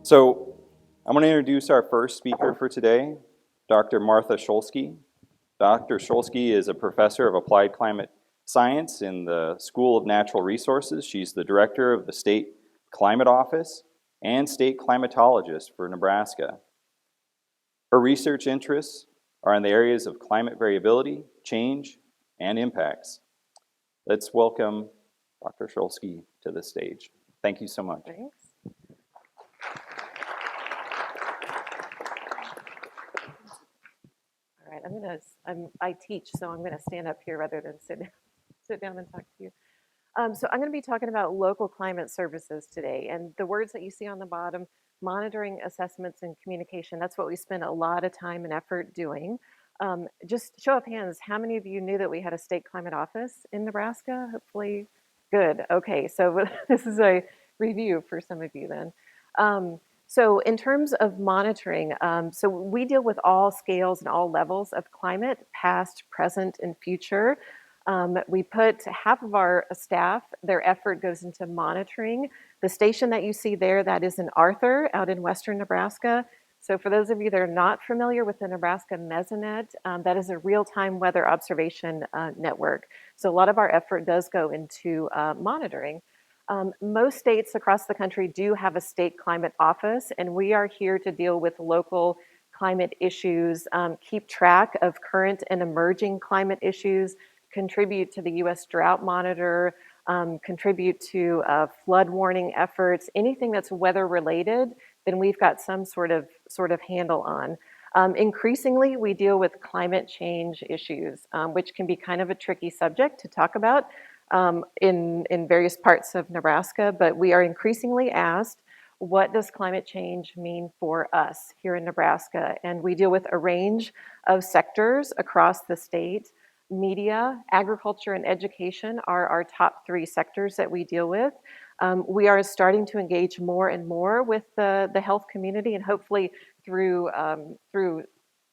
So I'm going to introduce our first speaker for today, Dr. Martha Scholsky. Dr. Scholsky is a professor of applied climate science in the School of Natural Resources. She's the director of the State Climate Office and state climatologist for Nebraska. Her research interests are in the areas of climate variability, change, and impacts. Let's welcome Dr. Scholsky to the stage. Thank you so much. Thanks. All right, I teach, so I'm gonna stand up here rather than sit down and talk to you. So I'm gonna be talking about local climate services today, and the words that you see on the bottom, monitoring, assessments, and communication, that's what we spend a lot of time and effort doing. Just show of hands, how many of you knew that we had a state climate office in Nebraska? Hopefully, good. Okay, so this is a review for some of you then. So in terms of monitoring, so we deal with all scales and all levels of climate, past, present, and future. We put half of our staff, their effort goes into monitoring. The station that you see there, that is in Arthur out in western Nebraska. So for those of you that are not familiar with the Nebraska Mesonet, that is a real-time weather observation network. So a lot of our effort does go into monitoring. Most states across the country do have a state climate office, and we are here to deal with local climate issues, keep track of current and emerging climate issues, contribute to the U.S. Drought Monitor, contribute to flood warning efforts, anything that's weather related, then we've got some sort of handle on. Increasingly, we deal with climate change issues, which can be kind of a tricky subject to talk about in various parts of Nebraska, but we are increasingly asked, what does climate change mean for us here in Nebraska? And we deal with a range of sectors across the state. Media, agriculture, and education are our top three sectors that we deal with. We are starting to engage more and more with the health community, and hopefully through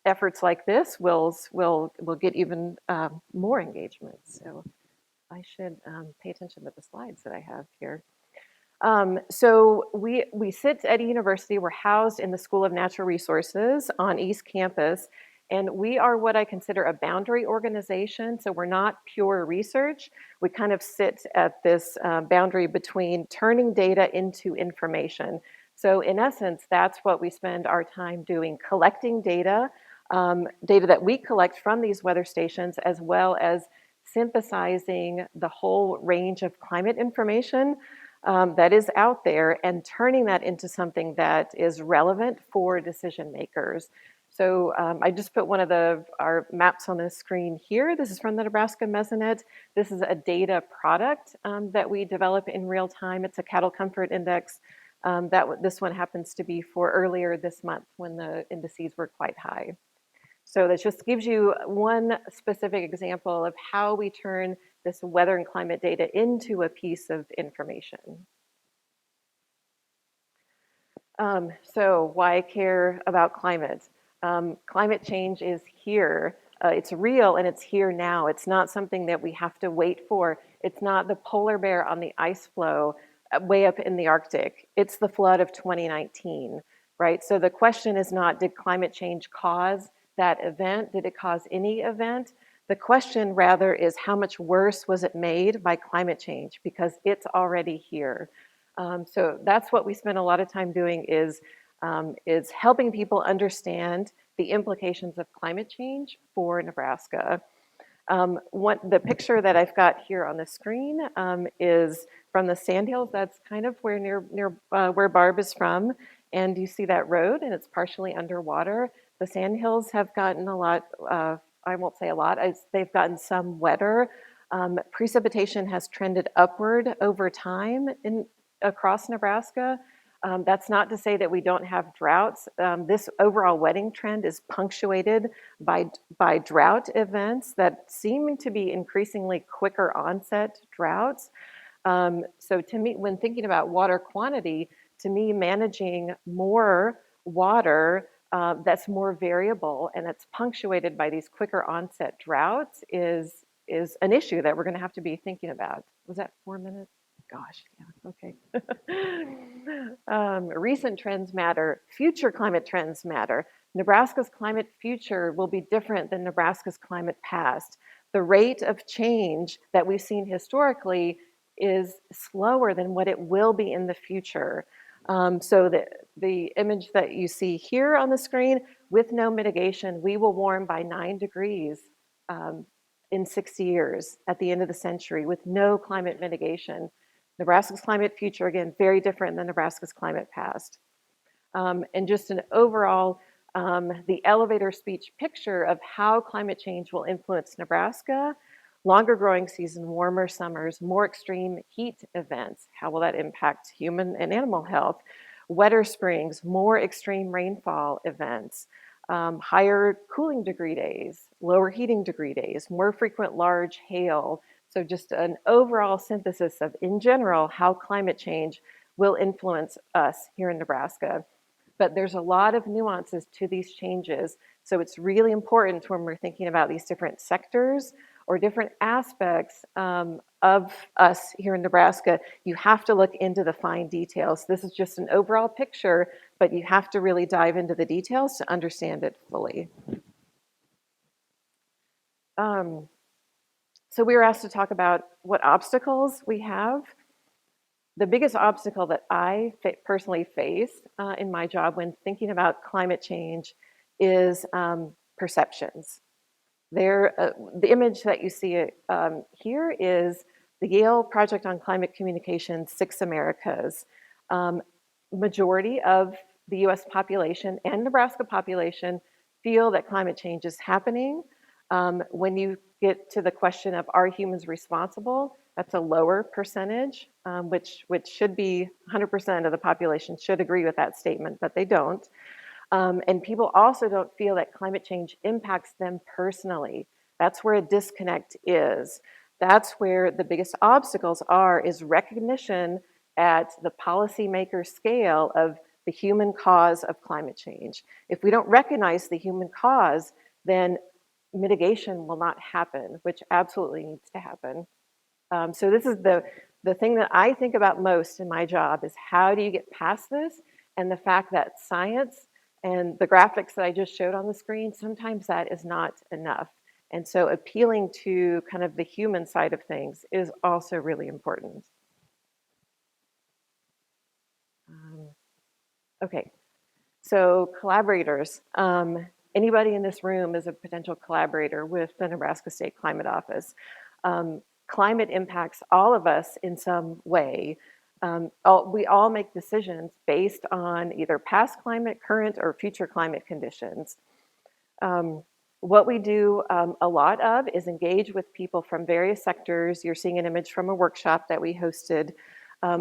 efforts like this, we'll get even more engagement. So I should pay attention to the slides that I have here. So we sit at a university. We're housed in the School of Natural Resources on East Campus, and we are what I consider a boundary organization. So we're not pure research. We kind of sit at this boundary between turning data into information. So in essence, that's what we spend our time doing, collecting data, data that we collect from these weather stations, as well as synthesizing the whole range of climate information that is out there and turning that into something that is relevant for decision makers. So I just put one of our maps on the screen here. This is from the Nebraska Mesonet. This is a data product that we develop in real time. It's a cattle comfort index. This one happens to be for earlier this month when the indices were quite high. So that just gives you one specific example of how we turn this weather and climate data into a piece of information. So why care about climate? Climate change is here. It's real and it's here now. It's not something that we have to wait for. It's not the polar bear on the ice floe way up in the Arctic. It's the flood of 2019, right? So the question is not, did climate change cause that event? Did it cause any event? The question rather is, how much worse was it made by climate change? Because it's already here. So that's what we spend a lot of time doing is helping people understand the implications of climate change for Nebraska. The picture that I've got here on the screen is from the Sandhills. That's kind of where where Barb is from. And you see that road, and it's partially underwater. The Sandhills have gotten a lot, I won't say a lot, they've gotten some wetter. Precipitation has trended upward over time across Nebraska. That's not to say that we don't have droughts. This overall wetting trend is punctuated by drought events that seem to be increasingly quicker onset droughts. So to me, when thinking about water quantity, to me, managing more water that's more variable and that's punctuated by these quicker onset droughts is an issue that we're going to have to be thinking about. Was that 4 minutes? gosh, yeah, okay. Recent trends matter. Future climate trends matter. Nebraska's climate future will be different than Nebraska's climate past. The rate of change that we've seen historically is slower than what it will be in the future. So the image that you see here on the screen, with no mitigation, we will warm by 9 degrees in 60 years at the end of the century with no climate mitigation. Nebraska's climate future, again, very different than Nebraska's climate past. And just an overall, the elevator speech picture of how climate change will influence Nebraska: longer growing season, warmer summers, more extreme heat events. How will that impact human and animal health? Wetter springs, more extreme rainfall events, higher cooling degree days, lower heating degree days, more frequent large hail. So just an overall synthesis of, in general, how climate change will influence us here in Nebraska. But there's a lot of nuances to these changes. So it's really important when we're thinking about these different sectors or different aspects of us here in Nebraska, you have to look into the fine details. This is just an overall picture, but you have to really dive into the details to understand it fully. So we were asked to talk about what obstacles we have. The biggest obstacle that I personally face in my job when thinking about climate change is perceptions. The image that you see here is the Yale Project on Climate Communication, 6 Americas. Majority of the US population and Nebraska population feel that climate change is happening. When you get to the question of, are humans responsible? That's a lower percentage, which should be 100% of the population should agree with that statement, but they don't. And people also don't feel that climate change impacts them personally. That's where a disconnect is. That's where the biggest obstacles are, is recognition at the policymaker scale of the human cause of climate change. If we don't recognize the human cause, then mitigation will not happen, which absolutely needs to happen. So this is the thing that I think about most in my job, is how do you get past this? And the fact that science and the graphics that I just showed on the screen, sometimes that is not enough. And so appealing to kind of the human side of things is also really important. Okay, so collaborators. Anybody in this room is a potential collaborator with the Nebraska State Climate Office. Climate impacts all of us in some way. We all make decisions based on either past climate, current, or future climate conditions. What we do a lot of is engage with people from various sectors. You're seeing an image from a workshop that we hosted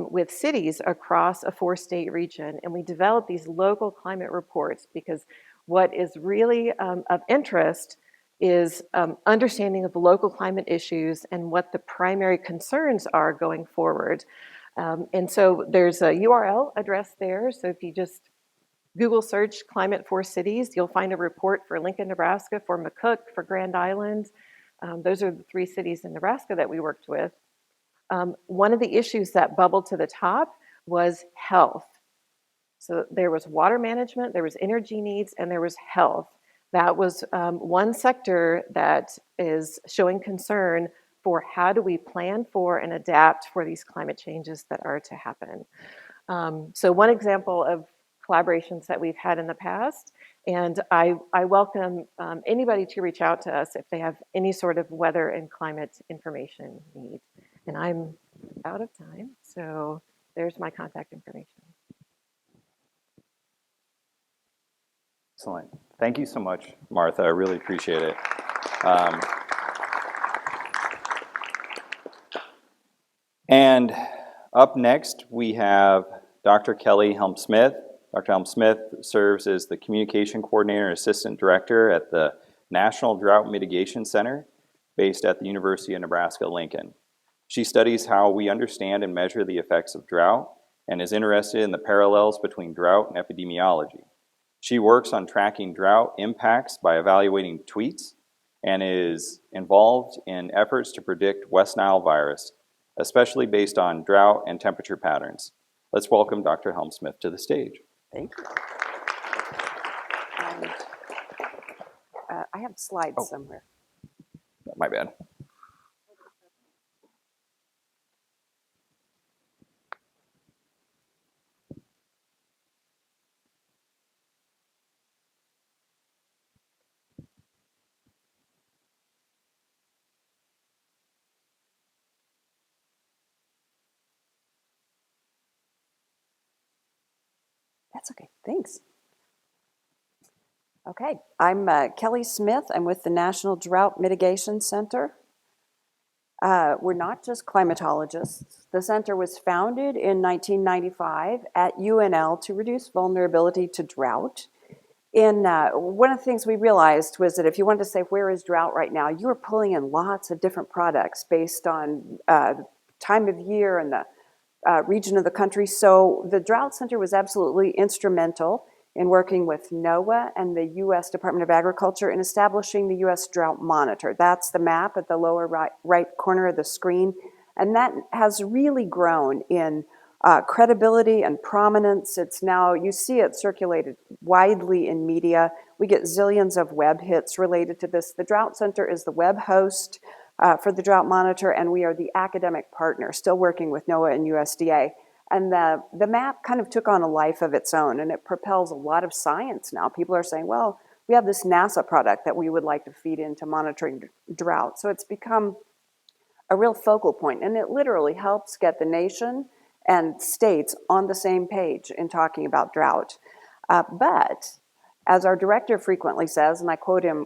with cities across a 4-state region, and we develop these local climate reports because what is really of interest is understanding of local climate issues and what the primary concerns are going forward. And so there's a URL address there. So if you just Google search climate for cities, you'll find a report for Lincoln, Nebraska, for McCook, for Grand Island. Those are the 3 cities in Nebraska that we worked with. One of the issues that bubbled to the top was health. So there was water management, there was energy needs, and there was health. That was one sector that is showing concern for how do we plan for and adapt for these climate changes that are to happen. So one example of collaborations that we've had in the past, and I welcome anybody to reach out to us if they have any sort of weather and climate information need. And I'm out of time, so there's my contact information. Excellent. Thank you so much, Martha. I really appreciate it. And up next, we have Dr. Kelly Helm-Smith. Dr. Helm-Smith serves as the Communication Coordinator and Assistant Director at the National Drought Mitigation Center, based at the University of Nebraska-Lincoln. She studies how we understand and measure the effects of drought and is interested in the parallels between drought and epidemiology. She works on tracking drought impacts by evaluating tweets and is involved in efforts to predict West Nile virus especially based on drought and temperature patterns. Let's welcome Dr. Helmsmith to the stage. Thank you. And, I have slides somewhere. My bad. That's okay, thanks. Okay, I'm Kelly Smith. I'm with the National Drought Mitigation Center. We're not just climatologists. The center was founded in 1995 at UNL to reduce vulnerability to drought. One of the things we realized was that if you wanted to say where is drought right now, you were pulling in lots of different products based on time of year and the region of the country. So the Drought Center was absolutely instrumental in working with NOAA and the U.S. Department of Agriculture in establishing the U.S. Drought Monitor. That's the map at the lower right corner of the screen. And that has really grown in credibility and prominence. It's now, you see it circulated widely in media. We get zillions of web hits related to this. The Drought Center is the web host for the Drought Monitor, and we are the academic partner, still working with NOAA and USDA. And the map kind of took on a life of its own, and it propels a lot of science now. People are saying, well, we have this NASA product that we would like to feed into monitoring drought. So it's become a real focal point, and it literally helps get the nation and states on the same page in talking about drought. But as our director frequently says, and I quote him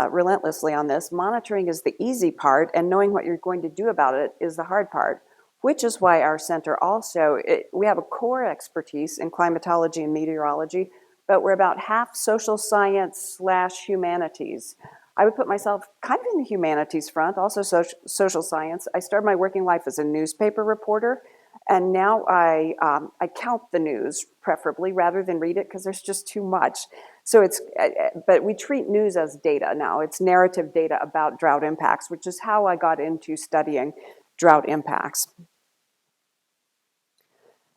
relentlessly on this, monitoring is the easy part, and knowing what you're going to do about it is the hard part, which is why our center also, we have a core expertise in climatology and meteorology, but we're about half social science / humanities. I would put myself kind of in the humanities front, also social science. I started my working life as a newspaper reporter, and now I count the news, preferably, rather than read it, because there's just too much. So but we treat news as data now. It's narrative data about drought impacts, which is how I got into studying drought impacts.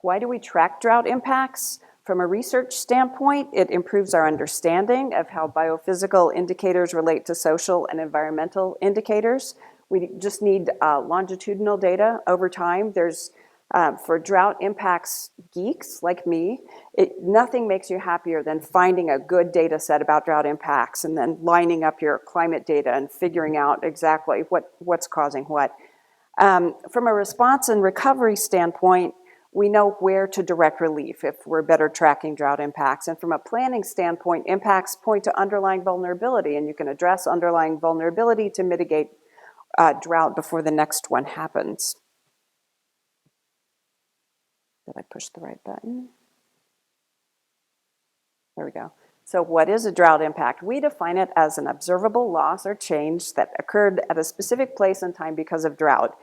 Why do we track drought impacts? From a research standpoint, it improves our understanding of how biophysical indicators relate to social and environmental indicators. We just need longitudinal data over time. There's, for drought impacts geeks like me, nothing makes you happier than finding a good data set about drought impacts and then lining up your climate data and figuring out exactly what's causing what. From a response and recovery standpoint, we know where to direct relief if we're better tracking drought impacts. And from a planning standpoint, impacts point to underlying vulnerability, and you can address underlying vulnerability to mitigate drought before the next one happens. Did I push the right button? There we go. So what is a drought impact? We define it as an observable loss or change that occurred at a specific place and time because of drought.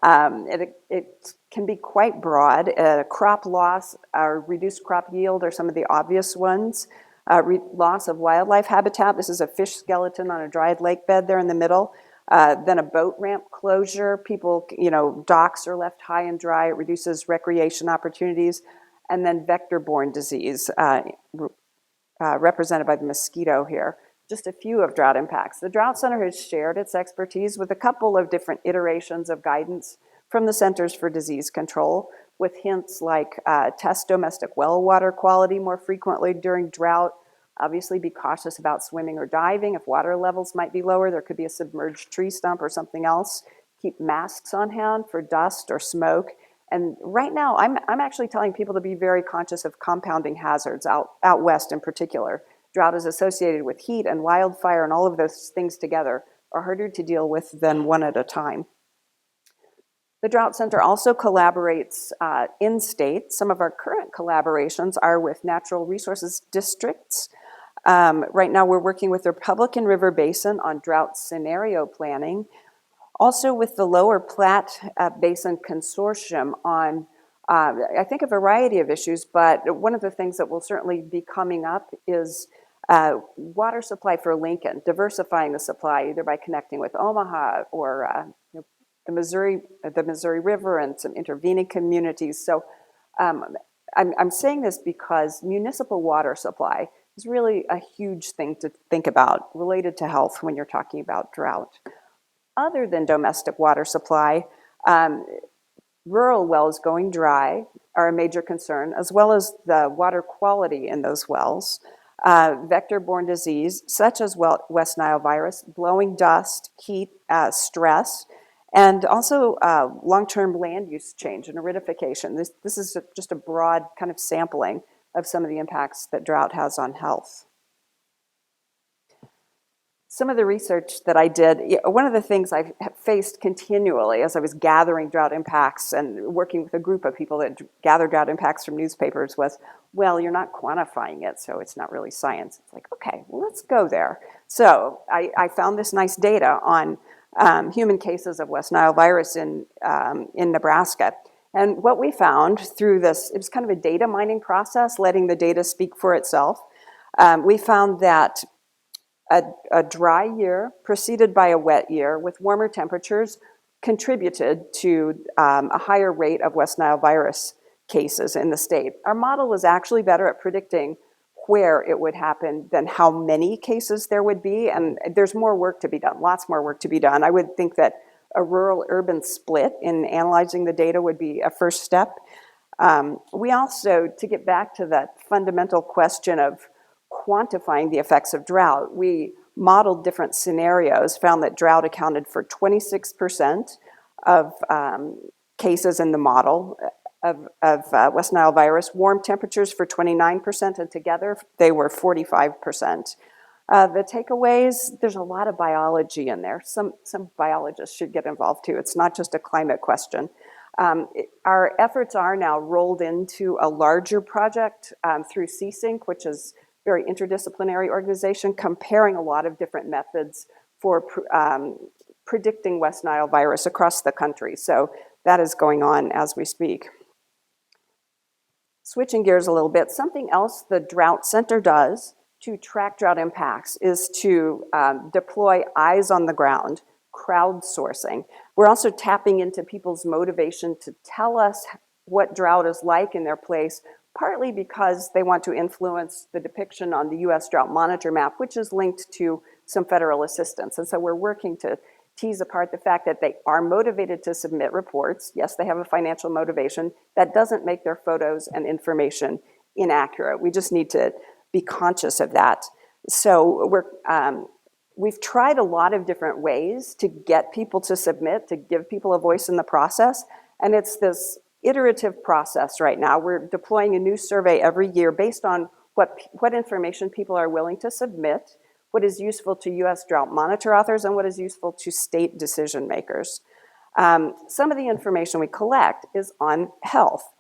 It can be quite broad. Crop loss or reduced crop yield are some of the obvious ones. Loss of wildlife habitat. This is a fish skeleton on a dried lake bed there in the middle. Then a boat ramp closure. People, docks are left high and dry. It reduces recreation opportunities. And then vector-borne disease, represented by the mosquito here. Just a few of drought impacts. The Drought Center has shared its expertise with a couple of different iterations of guidance from the Centers for Disease Control, with hints like test domestic well water quality more frequently during drought. Obviously be cautious about swimming or diving. If water levels might be lower, there could be a submerged tree stump or something else. Keep masks on hand for dust or smoke. And right now, I'm actually telling people to be very conscious of compounding hazards out west in particular. Drought is associated with heat and wildfire, and all of those things together are harder to deal with than one at a time. The Drought Center also collaborates in state. Some of our current collaborations are with natural resources districts. Right now we're working with the Republican River Basin on drought scenario planning. Also with the Lower Platte Basin Consortium on, I think, a variety of issues, but one of the things that will certainly be coming up is water supply for Lincoln, diversifying the supply either by connecting with Omaha or the the Missouri River and some intervening communities. So I'm saying this because municipal water supply is really a huge thing to think about related to health when you're talking about drought. Other than domestic water supply, rural wells going dry are a major concern, as well as the water quality in those wells. Vector-borne disease, such as West Nile virus, blowing dust, heat, stress, and also long-term land use change and aridification. This is just a broad kind of sampling of some of the impacts that drought has on health. Some of the research that I did, one of the things I've faced continually as I was gathering drought impacts and working with a group of people that gather drought impacts from newspapers was, well, you're not quantifying it, so it's not really science. It's like, okay, well, let's go there. So I found this nice data on human cases of West Nile virus in Nebraska. And what we found through this, it was kind of a data mining process, letting the data speak for itself. We found that a dry year preceded by a wet year with warmer temperatures contributed to a higher rate of West Nile virus cases in the state. Our model was actually better at predicting where it would happen than how many cases there would be, and there's more work to be done, lots more work to be done. I would think that a rural-urban split in analyzing the data would be a first step. We also, to get back to that fundamental question of quantifying the effects of drought, we modeled different scenarios, found that drought accounted for 26% of cases in the model of West Nile virus, warm temperatures for 29%, and together they were 45%. The takeaways, there's a lot of biology in there. Some biologists should get involved too. It's not just a climate question. Our efforts are now rolled into a larger project through CSync, which is very interdisciplinary organization, comparing a lot of different methods for predicting West Nile virus across the country. So that is going on as we speak. Switching gears a little bit, something else the Drought Center does to track drought impacts is to deploy eyes on the ground, crowdsourcing. We're also tapping into people's motivation to tell us what drought is like in their place, partly because they want to influence the depiction on the U.S. Drought Monitor map, which is linked to some federal assistance. And so we're working to tease apart the fact that they are motivated to submit reports. Yes, they have a financial motivation. That doesn't make their photos and information inaccurate. We just need to be conscious of that. So we've tried a lot of different ways to get people to submit, to give people a voice in the process, and it's this iterative process right now. We're deploying a new survey every year based on what information people are willing to submit, what is useful to U.S. Drought Monitor authors, and what is useful to state decision makers. Some of the information we collect is on health.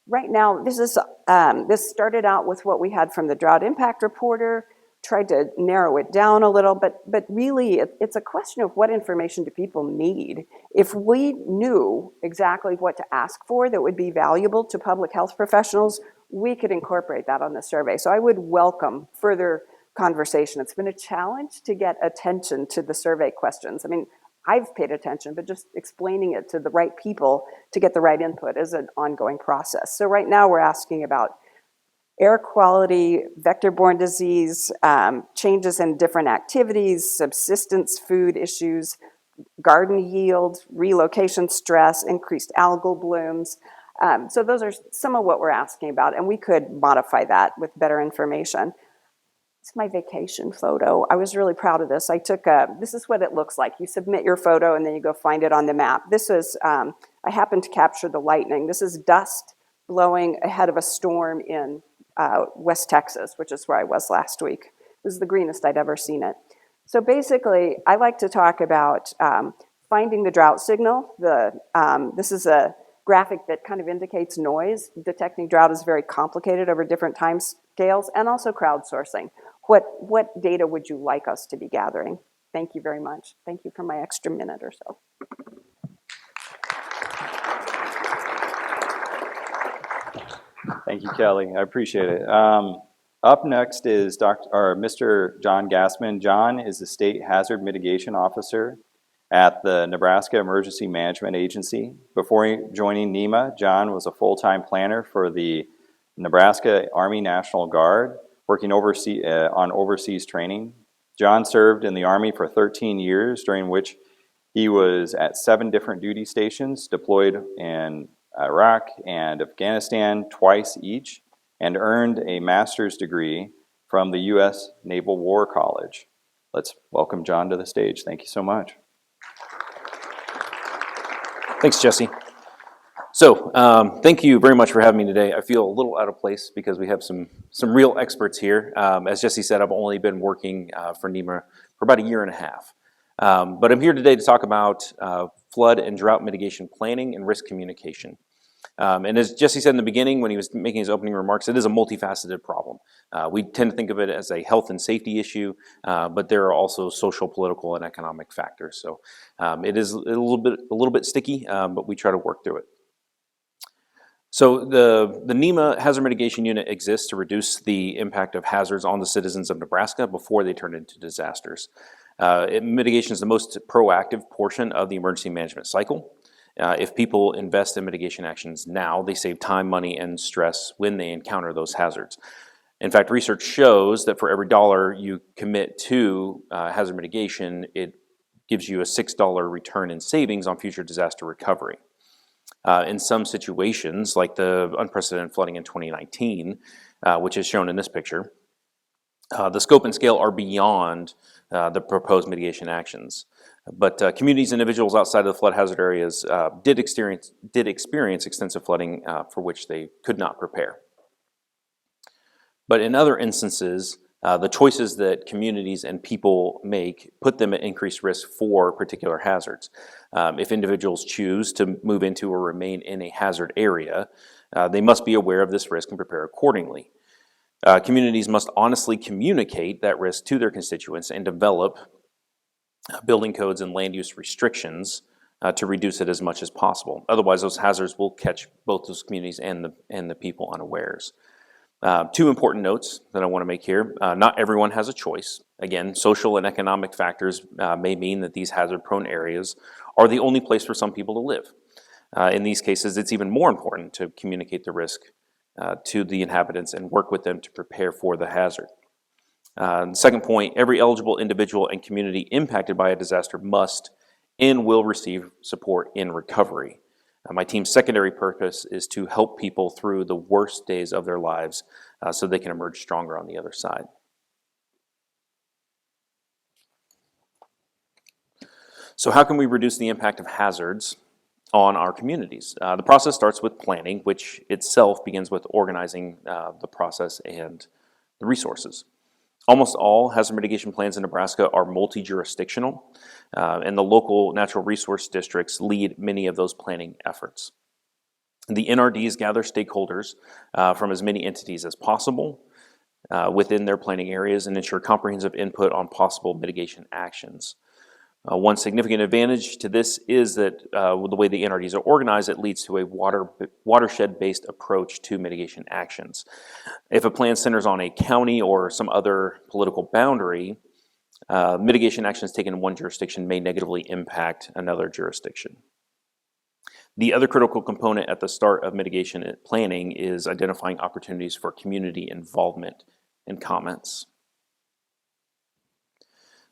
Right now, this started out with what we had from the Drought Impact Reporter, tried to narrow it down a little, but really it's a question of what information do people need. If we knew exactly what to ask for that would be valuable to public health professionals, we could incorporate that on the survey. So I would welcome further conversation. It's been a challenge to get attention to the survey questions. I mean, I've paid attention, but just explaining it to the right people to get the right input is an ongoing process. So right now we're asking about air quality, vector-borne disease, changes in different activities, subsistence food issues, garden yield, relocation stress, increased algal blooms. So those are some of what we're asking about, and we could modify that with better information. It's my vacation photo. I was really proud of this. This is what it looks like. You submit your photo and then you go find it on the map. This is, I happened to capture the lightning. This is dust blowing ahead of a storm in West Texas, which is where I was last week. This is the greenest I'd ever seen it. So basically, I like to talk about finding the drought signal. This is a graphic that kind of indicates noise. Detecting drought is very complicated over different time scales, and also crowdsourcing. What data would you like us to be gathering? Thank you very much. Thank you for my extra minute or so. Thank you, Kelly. I appreciate it. Up next is Mr. John Gassman. John is the State Hazard Mitigation Officer at the Nebraska Emergency Management Agency. Before joining NEMA, John was a full-time planner for the Nebraska Army National Guard, working on overseas training. John served in the Army for 13 years, during which he was at 7 different duty stations, deployed in Iraq and Afghanistan twice each, and earned a master's degree from the U.S. Naval War College. Let's welcome John to the stage. Thank you so much. Thanks, Jesse. So, thank you very much for having me today. I feel a little out of place because we have some real experts here. As Jesse said, I've only been working for NEMA for about a year and a half. But I'm here today to talk about flood and drought mitigation planning and risk communication. And as Jesse said in the beginning when he was making his opening remarks, it is a multifaceted problem. We tend to think of it as a health and safety issue, but there are also social, political, and economic factors. So it is a little bit sticky, but we try to work through it. So the NEMA Hazard Mitigation Unit exists to reduce the impact of hazards on the citizens of Nebraska before they turn into disasters. Mitigation is the most proactive portion of the emergency management cycle. If people invest in mitigation actions now, they save time, money, and stress when they encounter those hazards. In fact, research shows that for every dollar you commit to hazard mitigation, it gives you a $6 return in savings on future disaster recovery. In some situations, like the unprecedented flooding in 2019, which is shown in this picture, the scope and scale are beyond the proposed mitigation actions. But communities and individuals outside of the flood hazard areas did experience extensive flooding for which they could not prepare. But in other instances, the choices that communities and people make put them at increased risk for particular hazards. If individuals choose to move into or remain in a hazard area, they must be aware of this risk and prepare accordingly. Communities must honestly communicate that risk to their constituents and develop building codes and land use restrictions to reduce it as much as possible. Otherwise, those hazards will catch both those communities and the people unawares. 2 important notes that I want to make here. Not everyone has a choice. Again, social and economic factors may mean that these hazard-prone areas are the only place for some people to live. In these cases, it's even more important to communicate the risk to the inhabitants and work with them to prepare for the hazard. Second point, every eligible individual and community impacted by a disaster must and will receive support in recovery. My team's secondary purpose is to help people through the worst days of their lives so they can emerge stronger on the other side. So how can we reduce the impact of hazards on our communities? The process starts with planning, which itself begins with organizing the process and the resources. Almost all hazard mitigation plans in Nebraska are multi-jurisdictional, and the local natural resource districts lead many of those planning efforts. The NRDs gather stakeholders from as many entities as possible within their planning areas and ensure comprehensive input on possible mitigation actions. One significant advantage to this is that with the way the NRDs are organized, it leads to a watershed-based approach to mitigation actions. If a plan centers on a county or some other political boundary, mitigation actions taken in one jurisdiction may negatively impact another jurisdiction. The other critical component at the start of mitigation planning is identifying opportunities for community involvement and comments.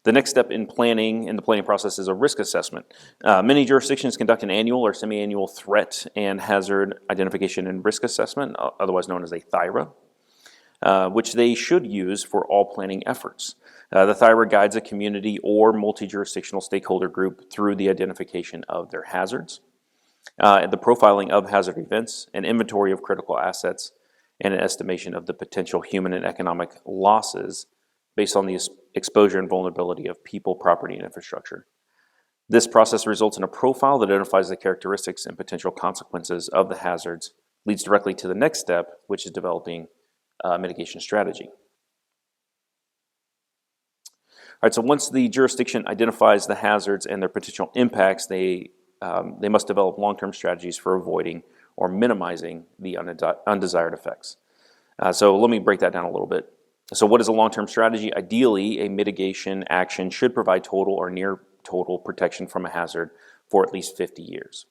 The next step in the planning process is a risk assessment. Many jurisdictions conduct an annual or semi-annual threat and hazard identification and risk assessment, otherwise known as a THIRA, which they should use for all planning efforts. The THIRA guides a community or multi-jurisdictional stakeholder group through the identification of their hazards, the profiling of hazard events, an inventory of critical assets, and an estimation of the potential human and economic losses based on the exposure and vulnerability of people, property, and infrastructure. This process results in a profile that identifies the characteristics and potential consequences of the hazards, leads directly to the next step, which is developing a mitigation strategy. All right, so once the jurisdiction identifies the hazards and their potential impacts, they must develop long-term strategies for avoiding or minimizing the undesired effects. So let me break that down a little bit. So what is a long-term strategy? Ideally, a mitigation action should provide total or near total protection from a hazard for at least 50 years.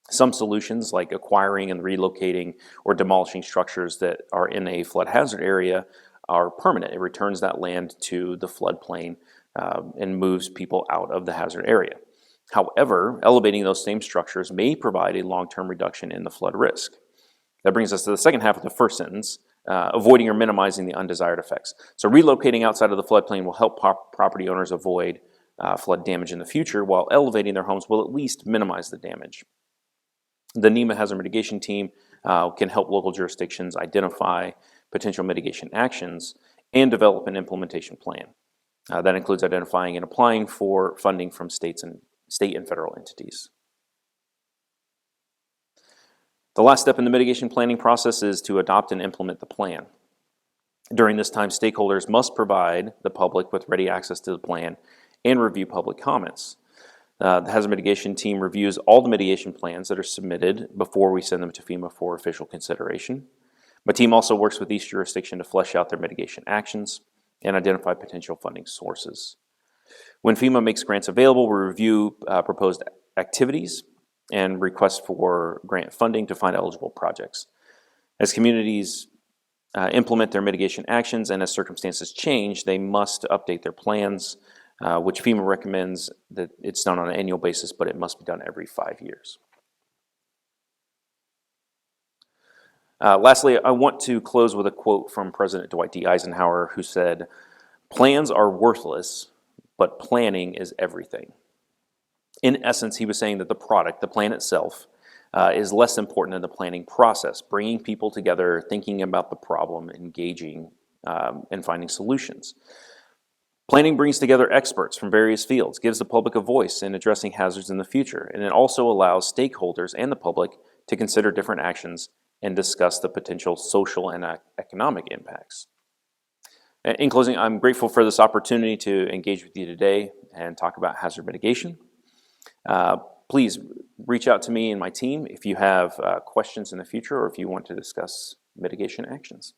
Some solutions, like acquiring and relocating or demolishing structures that are in a flood hazard area, are permanent. It returns that land to the floodplain and moves people out of the hazard area. However, elevating those same structures may provide a long-term reduction in the flood risk. That brings us to the second half of the first sentence, avoiding or minimizing the undesired effects. So relocating outside of the floodplain will help property owners avoid flood damage in the future, while elevating their homes will at least minimize the damage. The NEMA Hazard Mitigation Team can help local jurisdictions identify potential mitigation actions and develop an implementation plan. That includes identifying and applying for funding from state and federal entities. The last step in the mitigation planning process is to adopt and implement the plan. During this time, stakeholders must provide the public with ready access to the plan and review public comments. The Hazard Mitigation Team reviews all the mitigation plans that are submitted before we send them to FEMA for official consideration. My team also works with each jurisdiction to flesh out their mitigation actions and identify potential funding sources. When FEMA makes grants available, we review proposed activities and requests for grant funding to find eligible projects. As communities implement their mitigation actions and as circumstances change, they must update their plans, which FEMA recommends that it's done on an annual basis, but it must be done every 5 years. Lastly, I want to close with a quote from President Dwight D. Eisenhower, who said, "Plans are worthless, but planning is everything." In essence, he was saying that the product, the plan itself, is less important than the planning process, bringing people together, thinking about the problem, engaging, and finding solutions. Planning brings together experts from various fields, gives the public a voice in addressing hazards in the future, and it also allows stakeholders and the public to consider different actions and discuss the potential social and economic impacts. In closing, I'm grateful for this opportunity to engage with you today and talk about hazard mitigation. Please reach out to me and my team if you have questions in the future or if you want to discuss mitigation actions.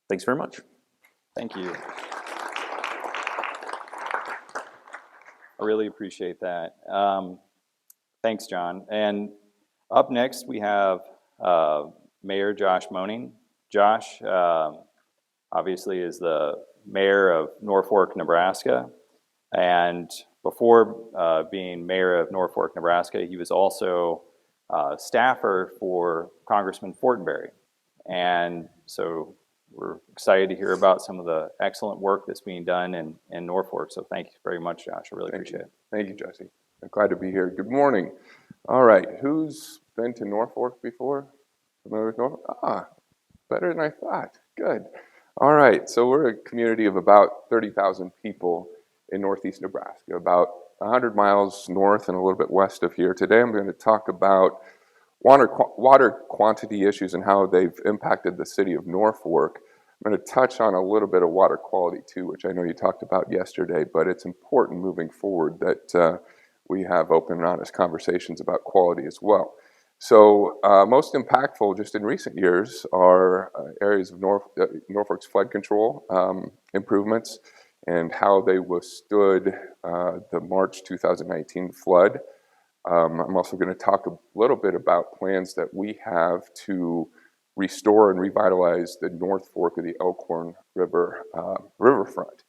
Thanks very much. Thank you. I really appreciate that. Thanks, John. And up next, we have Mayor Josh Moaning. Josh obviously is the mayor of Norfolk, Nebraska. And before being mayor of Norfolk, Nebraska, he was also staffer for Congressman Fortenberry. And so we're excited to hear about some of the excellent work that's being done in Norfolk. So thank you very much, Josh. I really appreciate it. Thank you, Jesse. I'm glad to be here. Good morning. All right, who's been to Norfolk before? Familiar with Norfolk? Better than I thought. Good. All right, so we're a community of about 30,000 people in northeast Nebraska, about 100 miles north and a little bit west of here. Today I'm going to talk about water quantity issues and how they've impacted the city of Norfolk. I'm going to touch on a little bit of water quality too, which I know you talked about yesterday, but it's important moving forward that we have open and honest conversations about quality as well. So most impactful just in recent years are areas of Norfolk's flood control improvements and how they withstood the March 2019 flood. I'm also going to talk a little bit about plans that we have to restore and revitalize the North Fork of the Elkhorn River riverfront.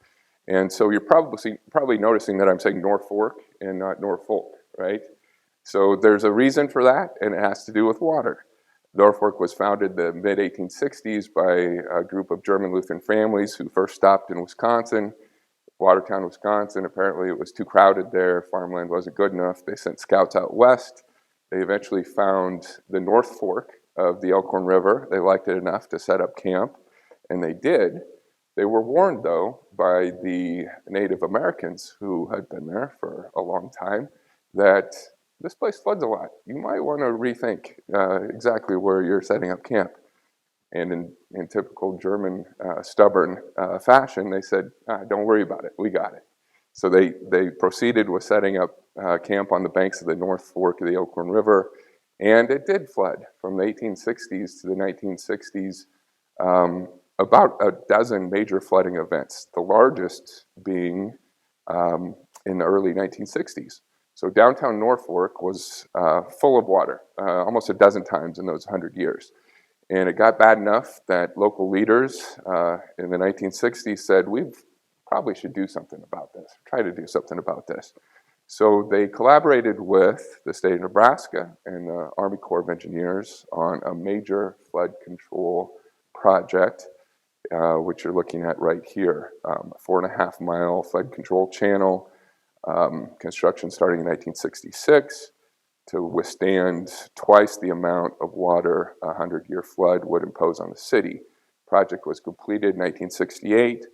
And so you're probably noticing that I'm saying Norfolk and not Norfolk, right? So there's a reason for that, and it has to do with water. Norfolk was founded in the mid-1860s by a group of German Lutheran families who first stopped in Wisconsin, Watertown, Wisconsin. Apparently it was too crowded there, farmland wasn't good enough. They sent scouts out west. They eventually found the North Fork of the Elkhorn River. They liked it enough to set up camp, and they did. They were warned, though, by the Native Americans who had been there for a long time that this place floods a lot. You might want to rethink exactly where you're setting up camp. And in typical German stubborn fashion, they said, don't worry about it, we got it. So they proceeded with setting up camp on the banks of the North Fork of the Elkhorn River, and it did flood from the 1860s to the 1960s, about a dozen major flooding events, the largest being in the early 1960s. So downtown Norfolk was full of water, almost a dozen times in those 100 years. And it got bad enough that local leaders in the 1960s said, we probably should do something about this, try to do something about this. So they collaborated with the state of Nebraska and the Army Corps of Engineers on a major flood control project, which you're looking at right here, a 4.5 mile flood control channel, construction starting in 1966 to withstand twice the amount of water a 100-year flood would impose on the city. Project was completed in 1968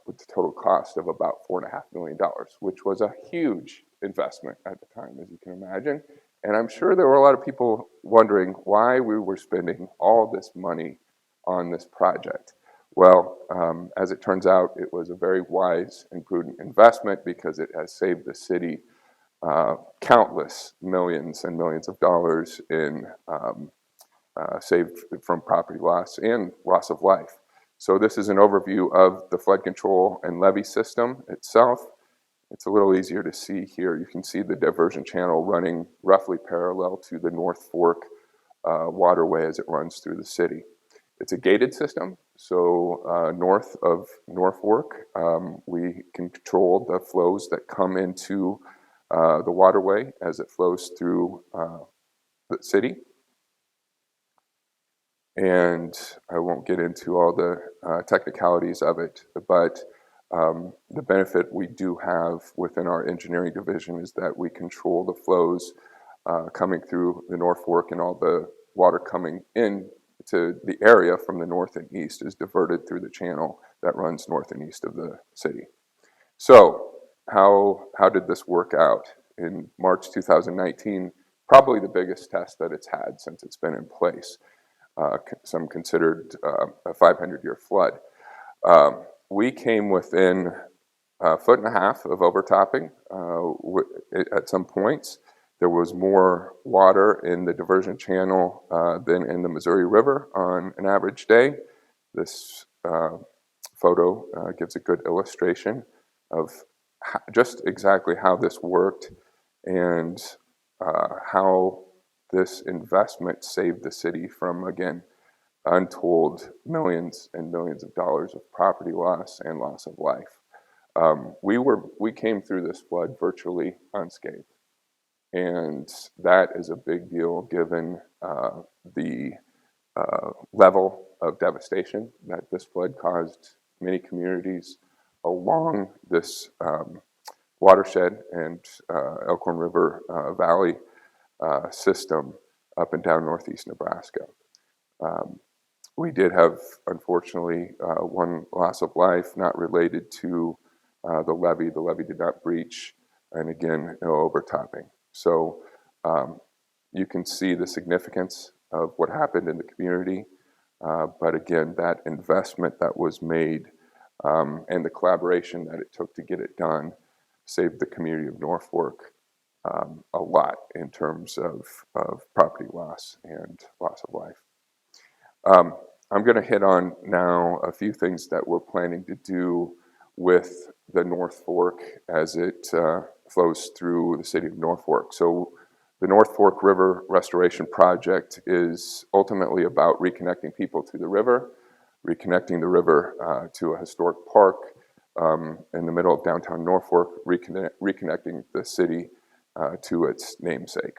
with the total cost of about $4.5 million, which was a huge investment at the time, as you can imagine. And I'm sure there were a lot of people wondering why we were spending all this money on this project. Well, as it turns out, it was a very wise and prudent investment because it has saved the city countless millions and millions of dollars in saved from property loss and loss of life. So this is an overview of the flood control and levee system itself. It's a little easier to see here. You can see the diversion channel running roughly parallel to the North Fork waterway as it runs through the city. It's a gated system, so north of Norfolk, we control the flows that come into the waterway as it flows through the city. And I won't get into all the technicalities of it, but the benefit we do have within our engineering division is that we control the flows coming through the North Fork, and all the water coming in to the area from the north and east is diverted through the channel that runs north and east of the city. So how did this work out? In March 2019, probably the biggest test that it's had since it's been in place. Some considered a 500-year flood. We came within 1.5 feet of overtopping at some points. There was more water in the diversion channel than in the Missouri River on an average day. This photo gives a good illustration of just exactly how this worked and how this investment saved the city from, again, untold millions and millions of dollars of property loss and loss of life. We came through this flood virtually unscathed. And that is a big deal given the level of devastation that this flood caused many communities along this watershed and Elkhorn River Valley system up and down northeast Nebraska. We did have, unfortunately, one loss of life not related to the levee. The levee did not breach, and again, no overtopping. So you can see the significance of what happened in the community. But again, that investment that was made and the collaboration that it took to get it done saved the community of Norfolk a lot in terms of property loss and loss of life. I'm going to hit on now a few things that we're planning to do with the North Fork as it flows through the city of Norfolk. So the North Fork River Restoration Project is ultimately about reconnecting people to the river, reconnecting the river to a historic park in the middle of downtown Norfolk, reconnecting the city to its namesake.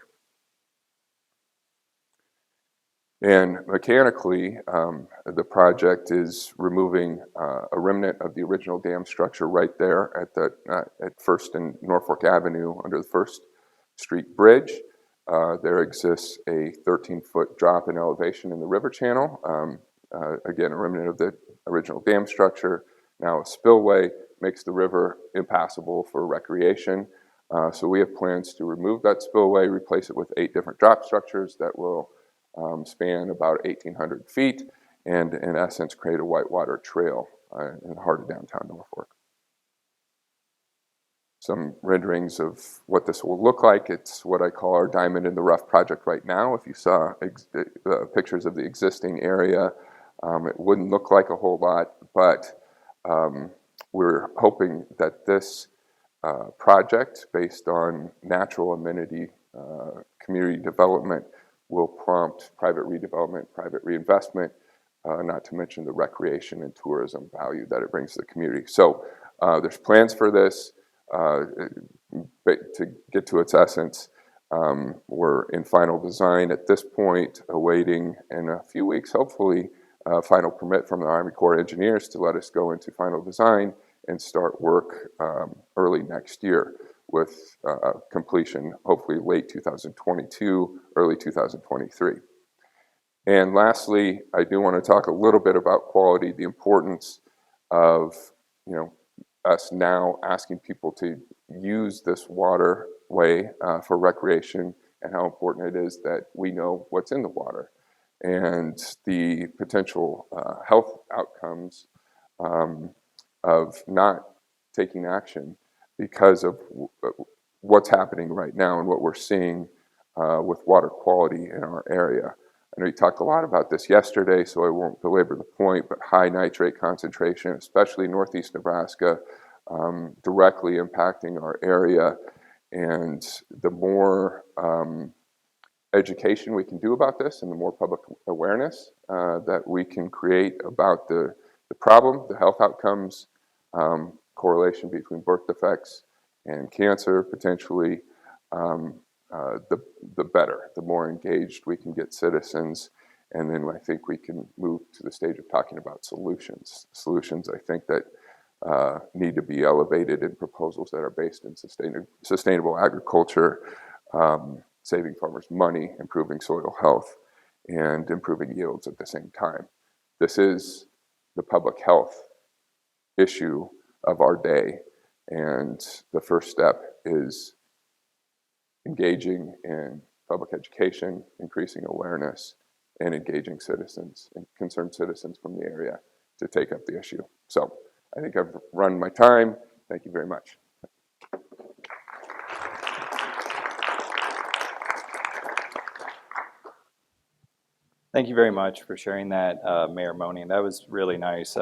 And mechanically, the project is removing a remnant of the original dam structure right there at First and Norfolk Avenue under the First Street Bridge. There exists a 13-foot drop in elevation in the river channel. Again, a remnant of the original dam structure. Now a spillway makes the river impassable for recreation. So we have plans to remove that spillway, replace it with 8 different drop structures that will span about 1,800 feet, and in essence create a whitewater trail in the heart of downtown Norfolk. Some renderings of what this will look like. It's what I call our diamond in the rough project right now. If you saw pictures of the existing area, it wouldn't look like a whole lot, but we're hoping that this project based on natural amenity community development will prompt private redevelopment, private reinvestment, not to mention the recreation and tourism value that it brings to the community. So there's plans for this. To get to its essence, we're in final design at this point, awaiting in a few weeks, hopefully, final permit from the Army Corps of Engineers to let us go into final design and start work early next year with completion hopefully late 2022, early 2023. And lastly, I do want to talk a little bit about quality, the importance of, us now asking people to use this waterway for recreation, and how important it is that we know what's in the water and the potential health outcomes of not taking action because of what's happening right now and what we're seeing with water quality in our area. I know you talked a lot about this yesterday, so I won't belabor the point, but high nitrate concentration, especially northeast Nebraska, directly impacting our area. And the more education we can do about this and the more public awareness that we can create about the problem, the health outcomes, correlation between birth defects and cancer potentially, the better, the more engaged we can get citizens. And then I think we can move to the stage of talking about solutions. Solutions, I think, that need to be elevated in proposals that are based in sustainable agriculture, saving farmers money, improving soil health, and improving yields at the same time. This is the public health issue of our day, and the first step is engaging in public education, increasing awareness, and engaging citizens and concerned citizens from the area to take up the issue. So I think I've run my time. Thank you very much. Thank you very much for sharing that, Mayor Monian. That was really nice.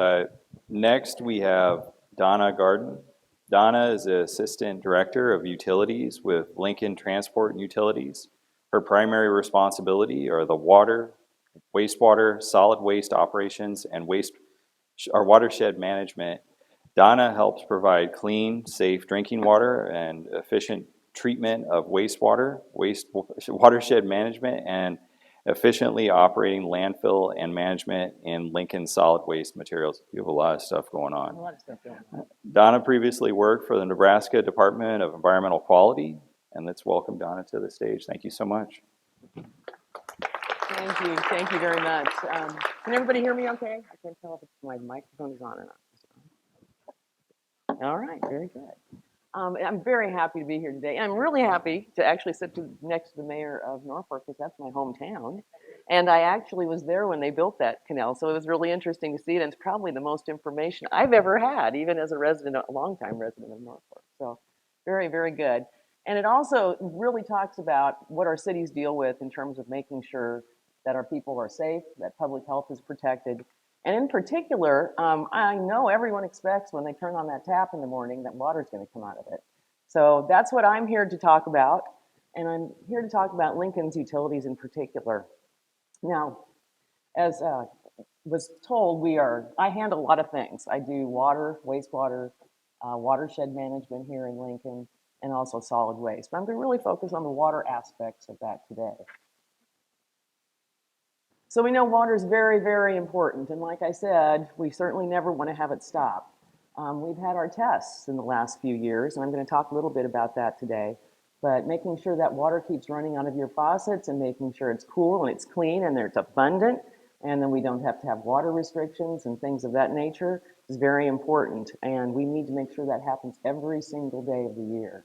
Next, we have Donna Garden. Donna is the Assistant Director of Utilities with Lincoln Transport and Utilities. Her primary responsibility are the water, wastewater, solid waste operations, and watershed management. Donna helps provide clean, safe drinking water and efficient treatment of wastewater, watershed management, and efficiently operating landfill and management in Lincoln solid waste materials. You have a lot of stuff going on. A lot of stuff going on. Donna previously worked for the Nebraska Department of Environmental Quality, and let's welcome Donna to the stage. Thank you so much. Thank you very much. Can everybody hear me okay? I can't tell if my microphone is on or not. All right, very good. I'm very happy to be here today. I'm really happy to actually sit next to the mayor of Norfolk, because that's my hometown. And I actually was there when they built that canal, so it was really interesting to see it. And it's probably the most information I've ever had, even as a longtime resident of Norfolk. So very, very good. And it also really talks about what our cities deal with in terms of making sure that our people are safe, that public health is protected. And in particular, I know everyone expects when they turn on that tap in the morning that water's going to come out of it. So that's what I'm here to talk about. And I'm here to talk about Lincoln's utilities in particular. Now, as was told, I handle a lot of things. I do water, wastewater, watershed management here in Lincoln, and also solid waste. But I'm going to really focus on the water aspects of that today. So we know water is very, very important. And like I said, we certainly never want to have it stop. We've had our tests in the last few years, and I'm going to talk a little bit about that today. But making sure that water keeps running out of your faucets and making sure it's cool and it's clean and it's abundant, and then we don't have to have water restrictions and things of that nature is very important. And we need to make sure that happens every single day of the year.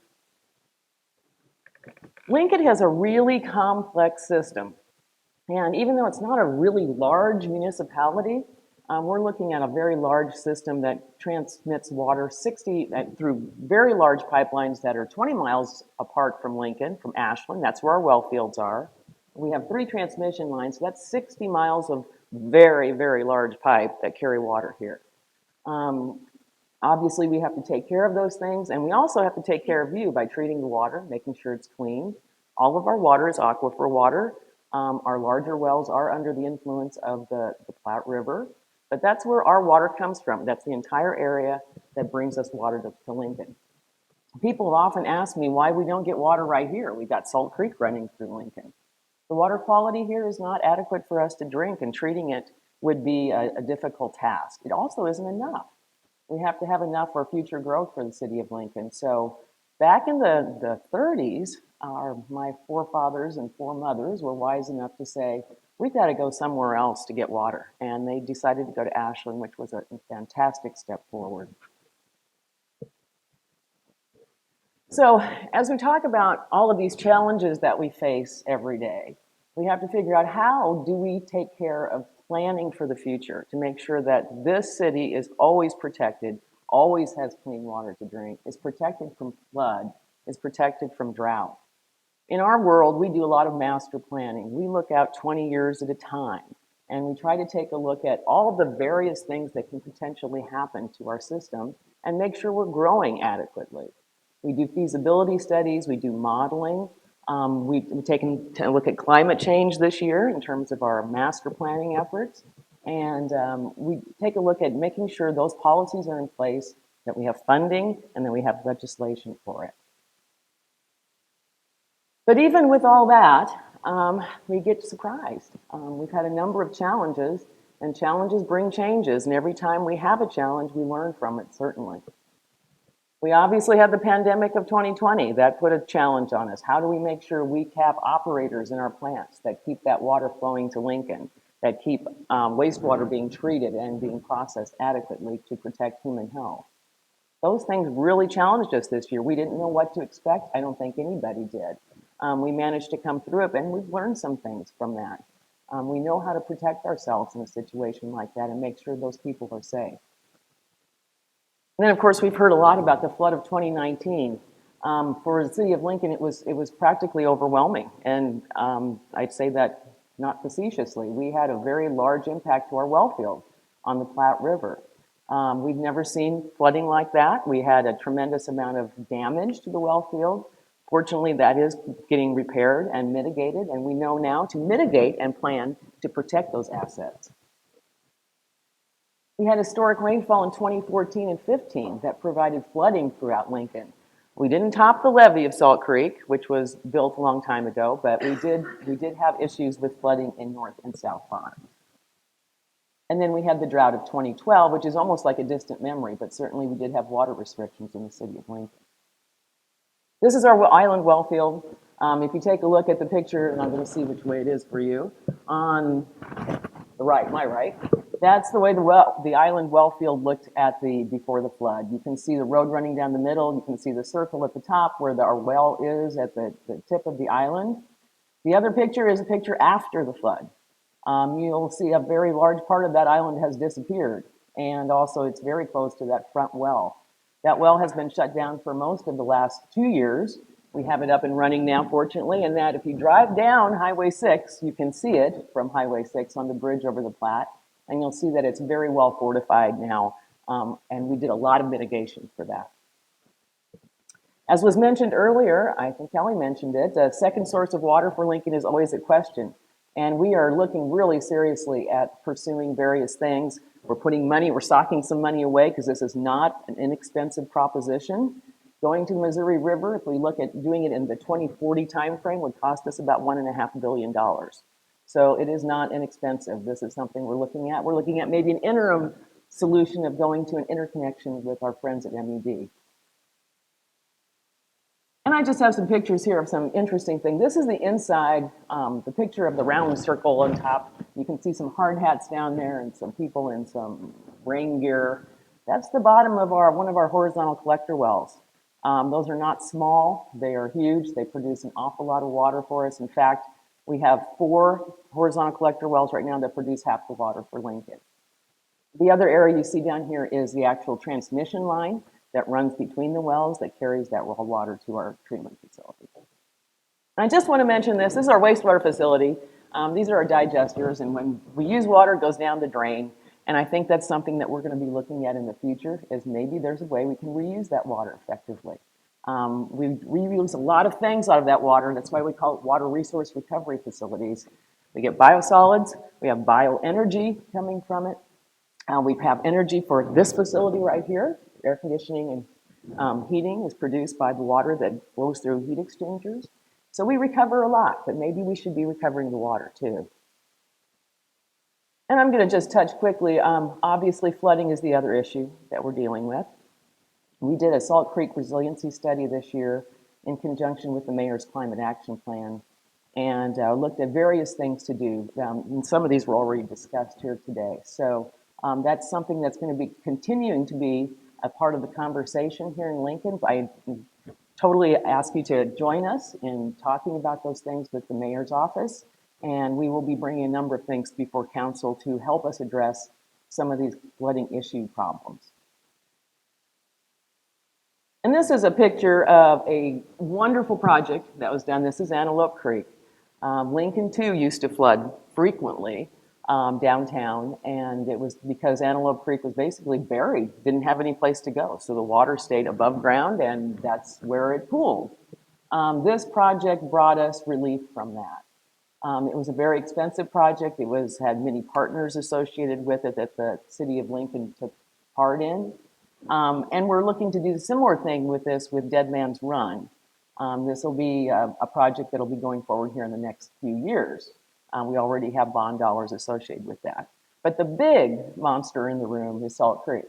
Lincoln has a really complex system. And even though it's not a really large municipality, we're looking at a very large system that transmits water through very large pipelines that are 20 miles apart from Lincoln, from Ashland. That's where our well fields are. We have 3 transmission lines, so that's 60 miles of very, very large pipe that carry water here. Obviously, we have to take care of those things, and we also have to take care of you by treating the water, making sure it's clean. All of our water is aquifer water. Our larger wells are under the influence of the Platte River, but that's where our water comes from. That's the entire area that brings us water to Lincoln. People have often asked me why we don't get water right here. We've got Salt Creek running through Lincoln. The water quality here is not adequate for us to drink, and treating it would be a difficult task. It also isn't enough. We have to have enough for future growth for the city of Lincoln. So back in the 30s, my forefathers and foremothers were wise enough to say, we've got to go somewhere else to get water. And they decided to go to Ashland, which was a fantastic step forward. So as we talk about all of these challenges that we face every day, we have to figure out, how do we take care of planning for the future to make sure that this city is always protected, always has clean water to drink, is protected from flood, is protected from drought. In our world, we do a lot of master planning. We look out 20 years at a time, and we try to take a look at all the various things that can potentially happen to our system and make sure we're growing adequately. We do feasibility studies, we do modeling. We've taken a look at climate change this year in terms of our master planning efforts. And we take a look at making sure those policies are in place, that we have funding, and that we have legislation for it. But even with all that, we get surprised. We've had a number of challenges, and challenges bring changes. And every time we have a challenge, we learn from it, certainly. We obviously had the pandemic of 2020. That put a challenge on us. How do we make sure we have operators in our plants that keep that water flowing to Lincoln, that keep wastewater being treated and being processed adequately to protect human health? Those things really challenged us this year. We didn't know what to expect. I don't think anybody did. We managed to come through it, and we've learned some things from that. We know how to protect ourselves in a situation like that and make sure those people are safe. And then, of course, we've heard a lot about the flood of 2019. For the city of Lincoln, it was practically overwhelming, and I'd say that not facetiously. We had a very large impact to our well field on the Platte River. We've never seen flooding like that. We had a tremendous amount of damage to the well field. Fortunately, that is getting repaired and mitigated, and we know now to mitigate and plan to protect those assets. We had historic rainfall in 2014 and 15 that provided flooding throughout Lincoln. We didn't top the levee of Salt Creek, which was built a long time ago, but we did have issues with flooding in North and South Pond. And then we had the drought of 2012, which is almost like a distant memory, but certainly we did have water restrictions in the city of Lincoln. This is our island well field. If you take a look at the picture, and I'm going to see which way it is for you, on the right, my right, that's the way the island well field looked before the flood. You can see the road running down the middle. You can see the circle at the top where our well is at the tip of the island. The other picture is a picture after the flood. You'll see a very large part of that island has disappeared, and also it's very close to that front well. That well has been shut down for most of the last 2 years. We have it up and running now, fortunately, and that if you drive down Highway 6, you can see it from Highway 6 on the bridge over the Platte, and you'll see that it's very well fortified now, and we did a lot of mitigation for that. As was mentioned earlier, I think Kelly mentioned it, a second source of water for Lincoln is always a question, and we are looking really seriously at pursuing various things. We're stocking some money away because this is not an inexpensive proposition. Going to the Missouri River, if we look at doing it in the 2040 timeframe, would cost us about $1.5 billion. So it is not inexpensive. This is something we're looking at. We're looking at maybe an interim solution of going to an interconnection with our friends at MED. And I just have some pictures here of some interesting things. This is the inside, the picture of the round circle on top. You can see some hard hats down there and some people in some rain gear. That's the bottom of one of our horizontal collector wells. Those are not small, they are huge. They produce an awful lot of water for us. In fact, we have 4 horizontal collector wells right now that produce half the water for Lincoln. The other area you see down here is the actual transmission line that runs between the wells that carries that raw water to our treatment facility. And I just want to mention this is our wastewater facility. These are our digesters, and when we use water, it goes down the drain. And I think that's something that we're going to be looking at in the future, is maybe there's a way we can reuse that water effectively. We reuse a lot of things out of that water. That's why we call it water resource recovery facilities. We get biosolids, we have bioenergy coming from it. We have energy for this facility right here. Air conditioning and heating is produced by the water that flows through heat exchangers. So we recover a lot, but maybe we should be recovering the water too. And I'm going to just touch quickly. Obviously, flooding is the other issue that we're dealing with. We did a Salt Creek resiliency study this year in conjunction with the Mayor's Climate Action Plan, and looked at various things to do. And some of these were already discussed here today. So that's something that's going to be continuing to be a part of the conversation here in Lincoln. I totally ask you to join us in talking about those things with the mayor's office, and we will be bringing a number of things before council to help us address some of these flooding issue problems. And this is a picture of a wonderful project that was done. This is Antelope Creek. Lincoln too used to flood frequently downtown, and it was because Antelope Creek was basically buried, didn't have any place to go. So the water stayed above ground, and that's where it pooled. This project brought us relief from that. It was a very expensive project. It had many partners associated with it that the city of Lincoln took part in. And we're looking to do a similar thing with this with Dead Man's Run. This will be a project that will be going forward here in the next few years. We already have bond dollars associated with that. But the big monster in the room is Salt Creek.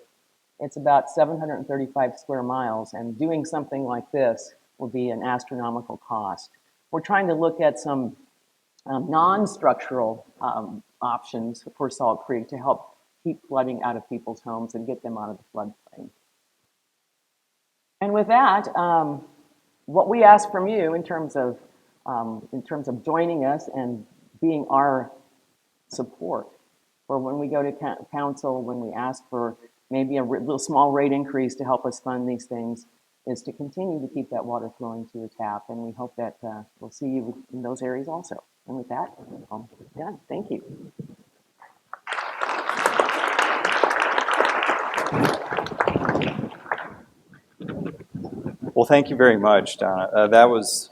It's about 735 square miles, and doing something like this will be an astronomical cost. We're trying to look at some non-structural options for Salt Creek to help keep flooding out of people's homes and get them out of the floodplain. And with that, what we ask from you in terms of joining us and being our support for when we go to council, when we ask for maybe a little small rate increase to help us fund these things, is to continue to keep that water flowing to your tap. And we hope that we'll see you in those areas also. And with that, I'm done. Thank you. Well, thank you very much, Donna. That was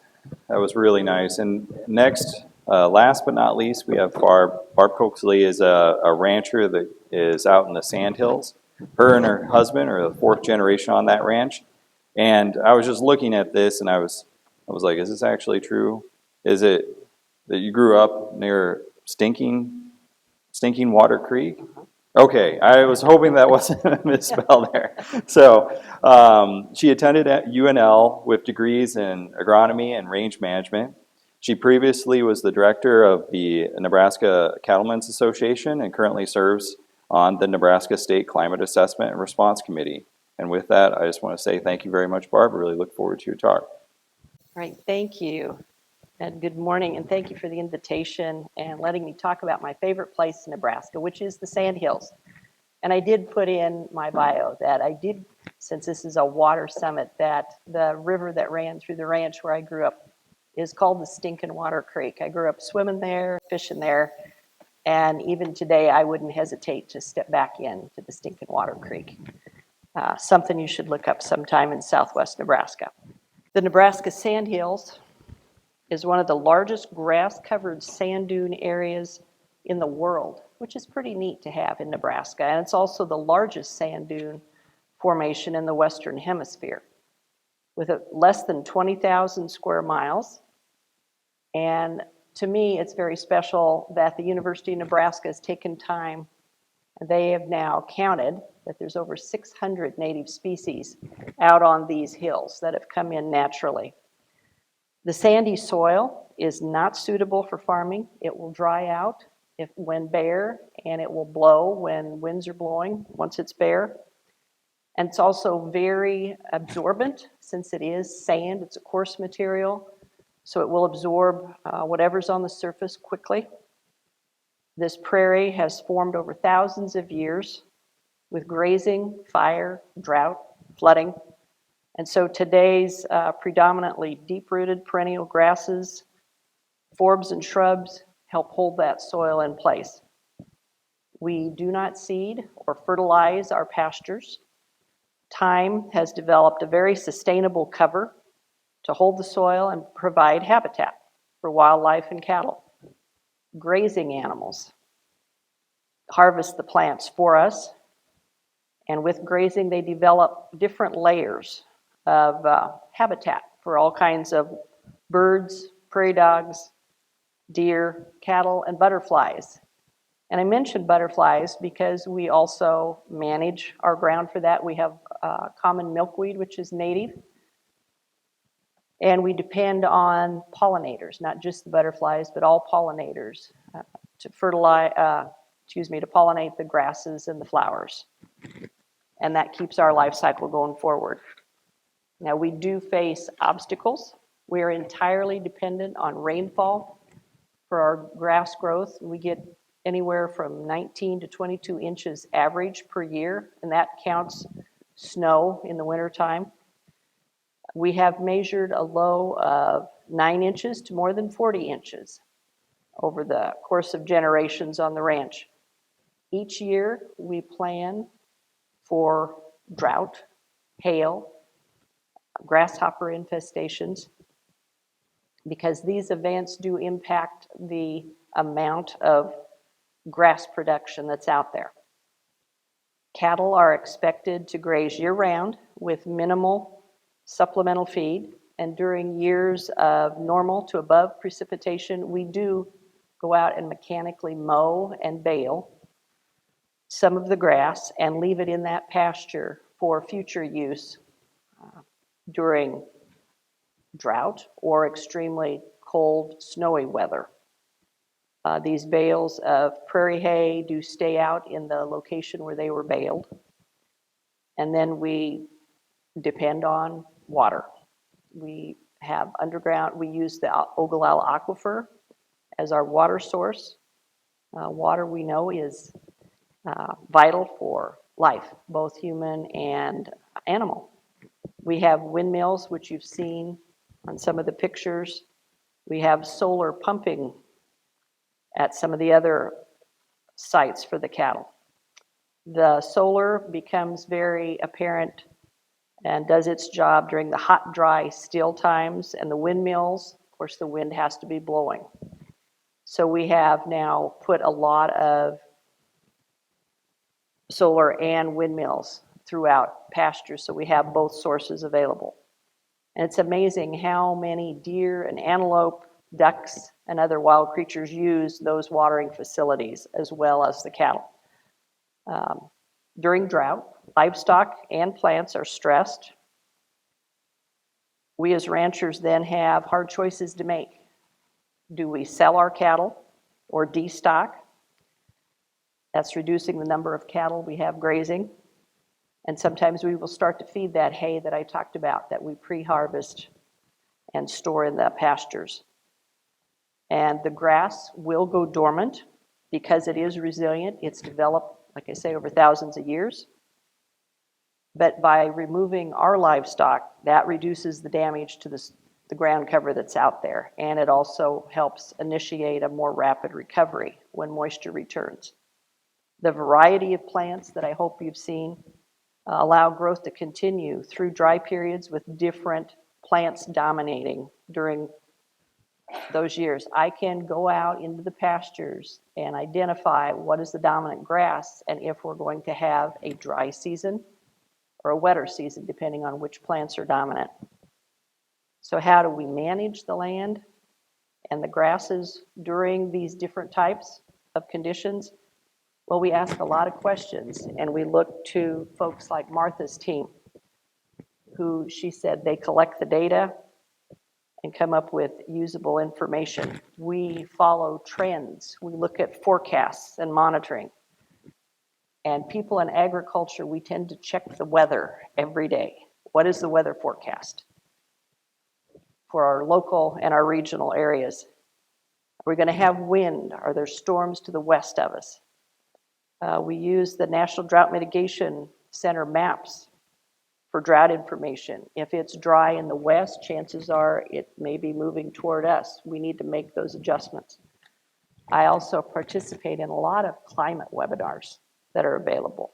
really nice. And next, last but not least, we have Barb. Barb Coaxley is a rancher that is out in the Sandhills. Her and her husband are the fourth generation on that ranch. And I was just looking at this, and I was like, is this actually true? Is it that you grew up near Stinking Water Creek? Okay, I was hoping that wasn't a misspell there. So she attended at UNL with degrees in agronomy and range management. She previously was the director of the Nebraska Cattlemen's Association and currently serves on the Nebraska State Climate Assessment and Response Committee. And with that, I just want to say thank you very much, Barb. I really look forward to your talk. Right, thank you. And good morning, and thank you for the invitation and letting me talk about my favorite place in Nebraska, which is the Sandhills. And I did put in my bio that I did, since this is a water summit, that the river that ran through the ranch where I grew up is called the Stinkin' Water Creek. I grew up swimming there, fishing there, and even today I wouldn't hesitate to step back into the Stinkin' Water Creek. Something you should look up sometime in southwest Nebraska. The Nebraska Sandhills is one of the largest grass-covered sand dune areas in the world, which is pretty neat to have in Nebraska. And it's also the largest sand dune formation in the Western Hemisphere, with less than 20,000 square miles. And to me, it's very special that the University of Nebraska has taken time, and they have now counted that there's over 600 native species out on these hills that have come in naturally. The sandy soil is not suitable for farming. It will dry out when bare, and it will blow when winds are blowing once it's bare. And it's also very absorbent since it is sand. It's a coarse material, so it will absorb whatever's on the surface quickly. This prairie has formed over thousands of years with grazing, fire, drought, flooding. And so today's predominantly deep-rooted perennial grasses, forbs and shrubs help hold that soil in place. We do not seed or fertilize our pastures. Time has developed a very sustainable cover to hold the soil and provide habitat for wildlife and cattle. Grazing animals harvest the plants for us, and with grazing they develop different layers of habitat for all kinds of birds, prairie dogs, deer, cattle, and butterflies. And I mentioned butterflies because we also manage our ground for that. We have common milkweed, which is native. And we depend on pollinators, not just the butterflies, but all pollinators to to pollinate the grasses and the flowers. And that keeps our life cycle going forward. Now, we do face obstacles. We are entirely dependent on rainfall for our grass growth. We get anywhere from 19 to 22 inches average per year, and that counts snow in the wintertime. We have measured a low of 9 inches to more than 40 inches over the course of generations on the ranch. Each year, we plan for drought, hail, grasshopper infestations, because these events do impact the amount of grass production that's out there. Cattle are expected to graze year-round with minimal supplemental feed, and during years of normal to above precipitation, we do go out and mechanically mow and bale some of the grass and leave it in that pasture for future use during drought or extremely cold, snowy weather. These bales of prairie hay do stay out in the location where they were baled. And then we depend on water. We have underground, we use the Ogallala Aquifer as our water source. Water we know is vital for life, both human and animal. We have windmills, which you've seen on some of the pictures. We have solar pumping at some of the other sites for the cattle. The solar becomes very apparent and does its job during the hot, dry, still times, and the windmills, of course, the wind has to be blowing. So we have now put a lot of solar and windmills throughout pastures, so we have both sources available. And it's amazing how many deer and antelope, ducks, and other wild creatures use those watering facilities as well as the cattle. During drought, livestock and plants are stressed. We as ranchers then have hard choices to make. Do we sell our cattle or destock? That's reducing the number of cattle we have grazing. And sometimes we will start to feed that hay that I talked about that we pre-harvest and store in the pastures. And the grass will go dormant because it is resilient. It's developed, like I say, over thousands of years. But by removing our livestock, that reduces the damage to the ground cover that's out there. And it also helps initiate a more rapid recovery when moisture returns. The variety of plants that I hope you've seen allow growth to continue through dry periods with different plants dominating during those years. I can go out into the pastures and identify what is the dominant grass and if we're going to have a dry season or a wetter season, depending on which plants are dominant. So how do we manage the land and the grasses during these different types of conditions? Well, we ask a lot of questions, and we look to folks like Martha's team, who she said they collect the data and come up with usable information. We follow trends. We look at forecasts and monitoring. And people in agriculture, we tend to check the weather every day. What is the weather forecast for our local and our regional areas? Are we going to have wind? Are there storms to the west of us? We use the National Drought Mitigation Center maps for drought information. If it's dry in the west, chances are it may be moving toward us. We need to make those adjustments. I also participate in a lot of climate webinars that are available.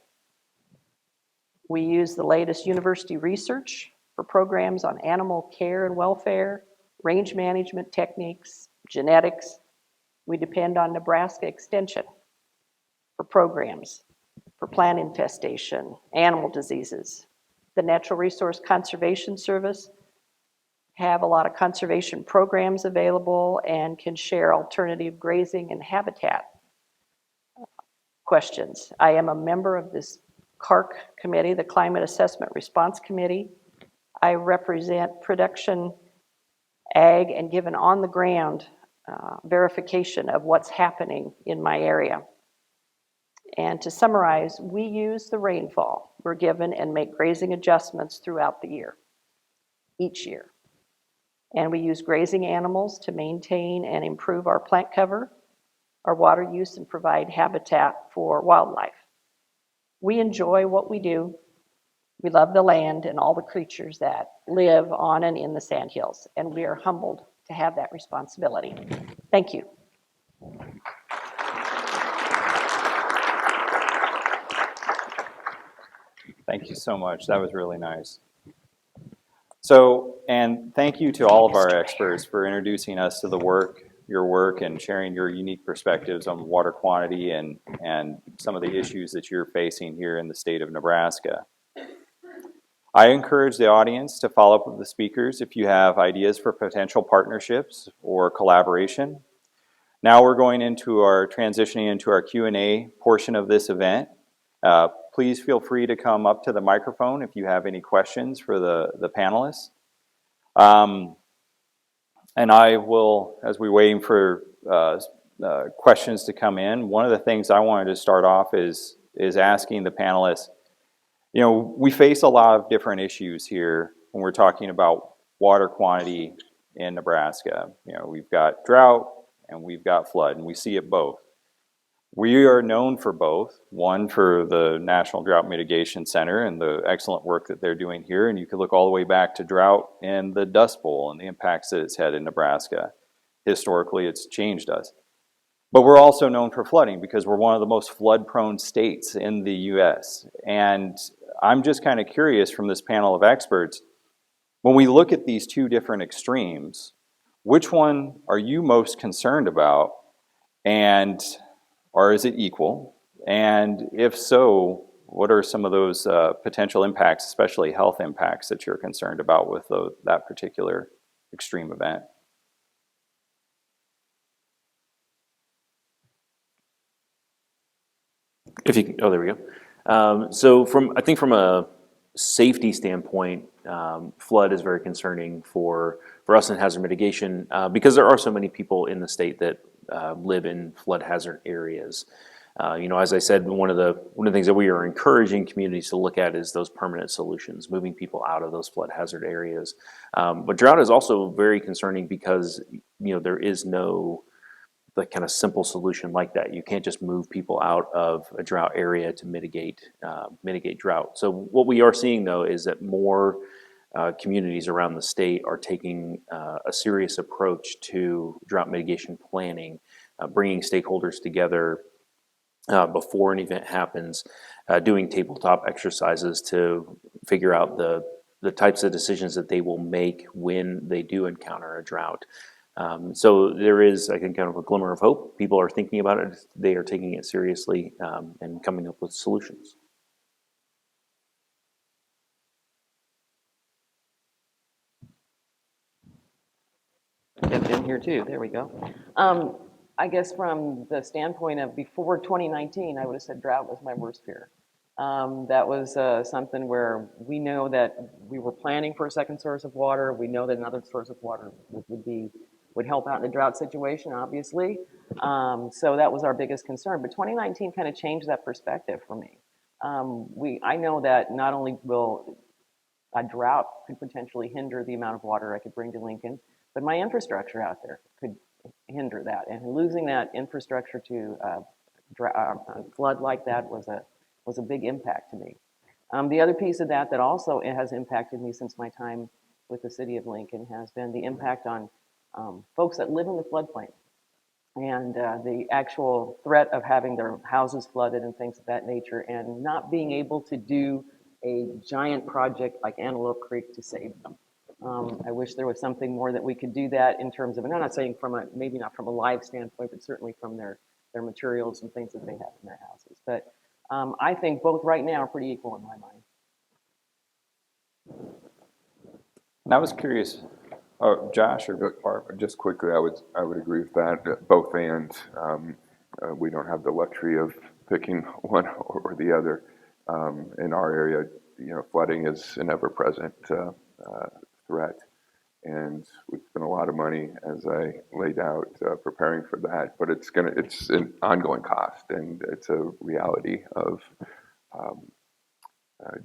We use the latest university research for programs on animal care and welfare, range management techniques, genetics. We depend on Nebraska Extension for programs, for plant infestation, animal diseases. The Natural Resource Conservation Service have a lot of conservation programs available and can share alternative grazing and habitat questions. I am a member of this CARC committee, the Climate Assessment Response Committee. I represent production ag and give an on-the-ground verification of what's happening in my area. And to summarize, we use the rainfall we're given and make grazing adjustments throughout the year, each year. And we use grazing animals to maintain and improve our plant cover, our water use, and provide habitat for wildlife. We enjoy what we do. We love the land and all the creatures that live on and in the Sandhills, and we are humbled to have that responsibility. Thank you. Thank you so much. That was really nice. So, and thank you to all of our experts for introducing us to the work, your work, and sharing your unique perspectives on water quantity and some of the issues that you're facing here in the state of Nebraska. I encourage the audience to follow up with the speakers if you have ideas for potential partnerships or collaboration. Now we're going into transitioning into our Q&A portion of this event. Please feel free to come up to the microphone if you have any questions for the panelists. And I will, as we're waiting for questions to come in, one of the things I wanted to start off is asking the panelists, you know, we face a lot of different issues here when we're talking about water quantity in Nebraska. You know, we've got drought and we've got flood, and we see it both. We are known for both, one for the National Drought Mitigation Center and the excellent work that they're doing here, and you can look all the way back to drought and the Dust Bowl and the impacts that it's had in Nebraska. Historically, it's changed us. But we're also known for flooding because we're one of the most flood-prone states in the U.S. And I'm just kind of curious from this panel of experts, when we look at these two different extremes, which one are you most concerned about, or is it equal? And if so, what are some of those potential impacts, especially health impacts, that you're concerned about with that particular extreme event? If you can, oh, there we go. So I think from a safety standpoint, flood is very concerning for us in hazard mitigation because there are so many people in the state that live in flood hazard areas. You know, as I said, one of the things that we are encouraging communities to look at is those permanent solutions, moving people out of those flood hazard areas. But drought is also very concerning because, you know, there is no the kind of simple solution like that. You can't just move people out of a drought area to mitigate drought. So what we are seeing though is that more communities around the state are taking a serious approach to drought mitigation planning, bringing stakeholders together before an event happens, doing tabletop exercises to figure out the types of decisions that they will make when they do encounter a drought. So there is, I think, kind of a glimmer of hope. People are thinking about it. They are taking it seriously and coming up with solutions. Get in here too. There we go. I guess from the standpoint of before 2019, I would have said drought was my worst fear. That was something where we know that we were planning for a second source of water. We know that another source of water would help out in the drought situation, obviously. So that was our biggest concern. But 2019 kind of changed that perspective for me. I know that not only will a drought could potentially hinder the amount of water I could bring to Lincoln, but my infrastructure out there could hinder that. And losing that infrastructure to flood like that was a big impact to me. The other piece of that also has impacted me since my time with the city of Lincoln has been the impact on folks that live in the floodplain. and the actual threat of having their houses flooded and things of that nature, and not being able to do a giant project like Antelope Creek to save them. I wish there was something more that we could do that in terms of, and I'm not saying from a, maybe not from a live standpoint, but certainly from their materials and things that they have in their houses. But I think both right now are pretty equal in my mind. And I was curious, oh, Josh or Barb? Just quickly, I would agree with that, both and. We don't have the luxury of picking one or the other. In our area, flooding is an ever-present threat, and we've spent a lot of money, as I laid out, preparing for that. But it's an ongoing cost, and it's a reality of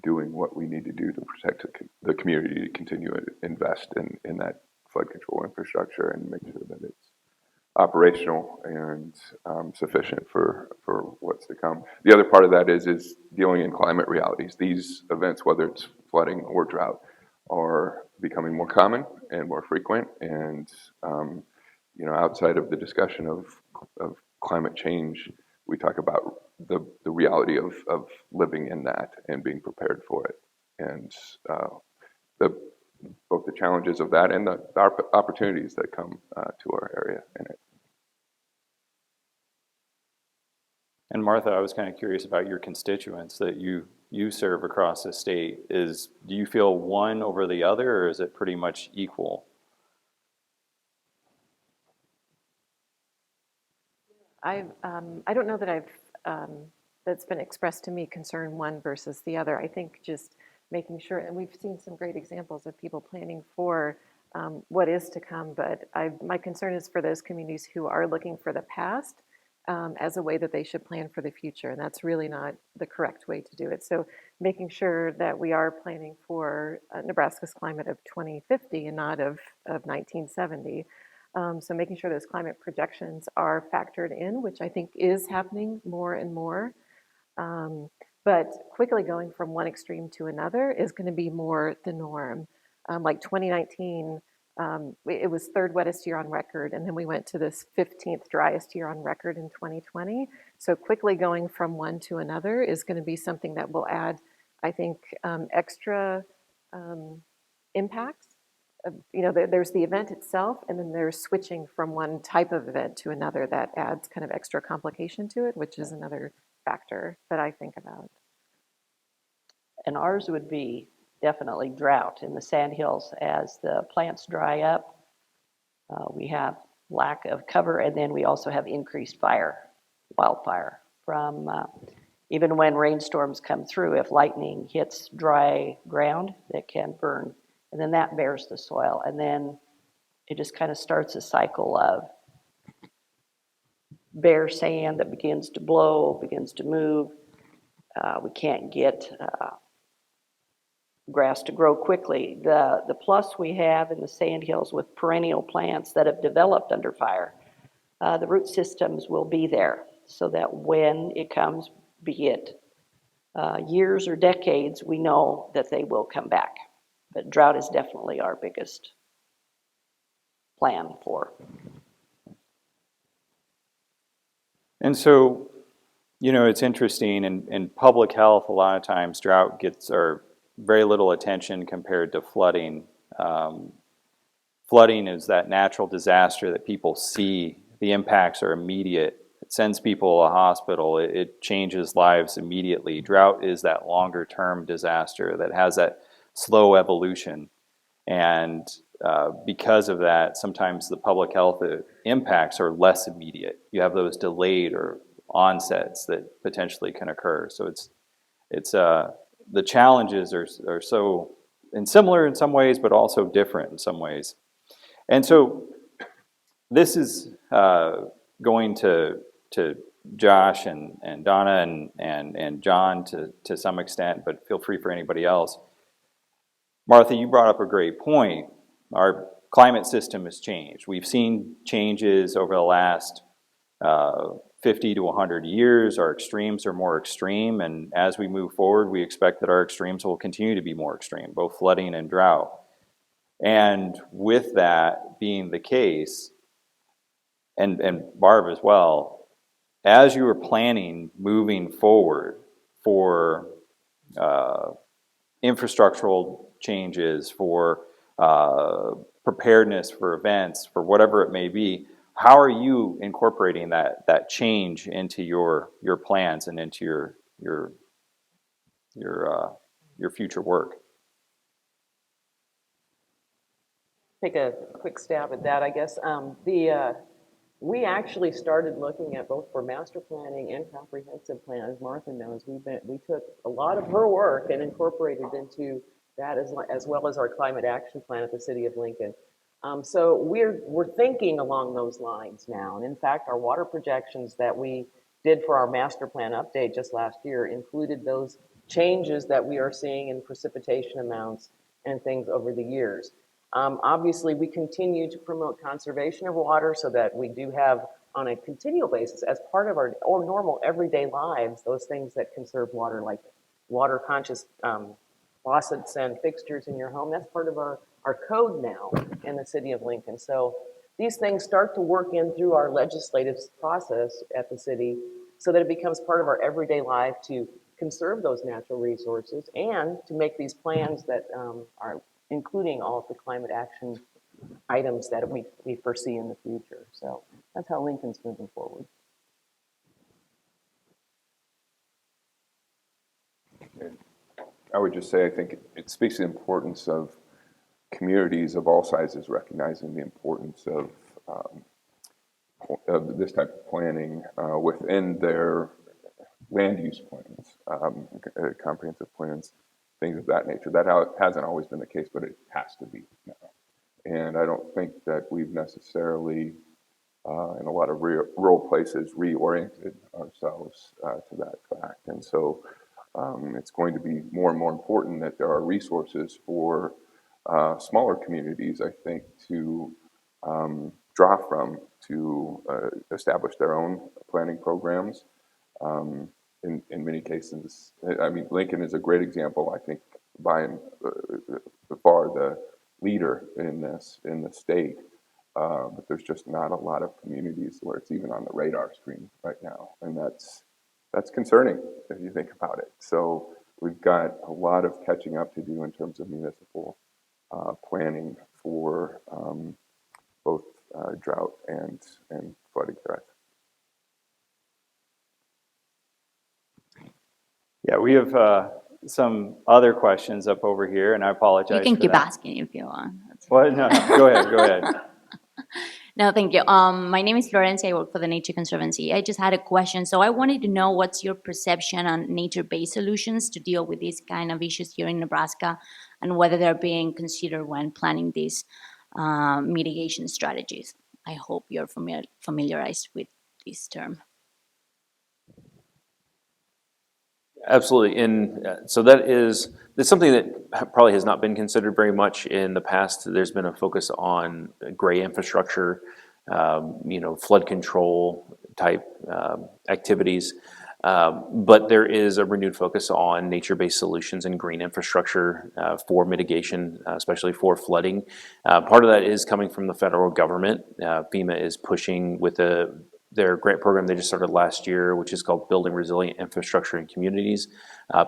doing what we need to do to protect the community, to continue to invest in that flood control infrastructure and make sure that it's operational and sufficient for what's to come. The other part of that is dealing in climate realities. These events, whether it's flooding or drought, are becoming more common and more frequent. And outside of the discussion of climate change, we talk about the reality of living in that and being prepared for it, and both the challenges of that and the opportunities that come to our area in it. And Martha, I was kind of curious about your constituents that you serve across the state. Do you feel one over the other, or is it pretty much equal? I don't know that that's been expressed to me concern one versus the other. I think just making sure, and we've seen some great examples of people planning for what is to come, but my concern is for those communities who are looking for the past as a way that they should plan for the future, and that's really not the correct way to do it. So making sure that we are planning for Nebraska's climate of 2050 and not of 1970. So making sure those climate projections are factored in, which I think is happening more and more. But quickly going from one extreme to another is going to be more the norm. Like 2019, it was third wettest year on record, and then we went to this 15th driest year on record in 2020. So quickly going from one to another is going to be something that will add, I think, extra impacts. There's the event itself, and then there's switching from one type of event to another that adds kind of extra complication to it, which is another factor that I think about. And ours would be definitely drought in the Sandhills as the plants dry up. We have lack of cover, and then we also have increased wildfire from even when rainstorms come through. If lightning hits dry ground, that can burn, and then that bears the soil, and then it just kind of starts a cycle of bare sand that begins to blow, begins to move. We can't get grass to grow quickly. The plus we have in the Sandhills with perennial plants that have developed under fire, the root systems will be there so that when it comes, be it years or decades, we know that they will come back. But drought is definitely our biggest plan for. And so, it's interesting in public health, a lot of times drought gets very little attention compared to flooding. Flooding is that natural disaster that people see. The impacts are immediate. It sends people to a hospital. It changes lives immediately. Drought is that longer term disaster that has that slow evolution. And because of that, sometimes the public health impacts are less immediate. You have those delayed or onsets that potentially can occur. So it's the challenges are so similar in some ways, but also different in some ways. And so this is going to Josh and Donna and John to some extent, but feel free for anybody else. Martha, you brought up a great point. Our climate system has changed. We've seen changes over the last 50 to 100 years. Our extremes are more extreme, and as we move forward, we expect that our extremes will continue to be more extreme, both flooding and drought. And with that being the case, and Barb as well, as you were planning moving forward for infrastructural changes, for preparedness for events, for whatever it may be, how are you incorporating that change into your plans and into your future work? Take a quick stab at that, I guess. We actually started looking at both for master planning and comprehensive plan. As Martha knows, we took a lot of her work and incorporated into that as well as our climate action plan at the City of Lincoln. So we're thinking along those lines now. And in fact, our water projections that we did for our master plan update just last year included those changes that we are seeing in precipitation amounts and things over the years. Obviously, we continue to promote conservation of water so that we do have, on a continual basis, as part of our normal everyday lives, those things that conserve water, like water-conscious faucets and fixtures in your home. That's part of our code now in the City of Lincoln. So these things start to work in through our legislative process at the city so that it becomes part of our everyday life to conserve those natural resources and to make these plans that are including all of the climate action items that we foresee in the future. So that's how Lincoln's moving forward. I would just say, I think it speaks to the importance of communities of all sizes recognizing the importance of this type of planning within their land use plans, comprehensive plans, things of that nature. That hasn't always been the case, but it has to be now. And I don't think that we've necessarily, in a lot of rural places, reoriented ourselves to that fact. And so it's going to be more and more important that there are resources for smaller communities, I think, to draw from to establish their own planning programs. In many cases, I mean, Lincoln is a great example. I think by far the leader in this in the state, but there's just not a lot of communities where it's even on the radar screen right now, and that's concerning if you think about it. So we've got a lot of catching up to do in terms of municipal planning for both drought and flooding threats. Yeah, we have some other questions up over here, and I apologize. You can for keep that. asking if you want. Well, no, go ahead. No, thank you. My name is Florence. I work for the Nature Conservancy. I just had a question. So I wanted to know what's your perception on nature-based solutions to deal with these kind of issues here in Nebraska, and whether they're being considered when planning these mitigation strategies. I hope you're familiarized with this term. Absolutely, and so that's something that probably has not been considered very much in the past. There's been a focus on gray infrastructure, flood control type activities, but there is a renewed focus on nature-based solutions and green infrastructure for mitigation, especially for flooding. Part of that is coming from the federal government. FEMA is pushing with their grant program they just started last year, which is called Building Resilient Infrastructure in Communities,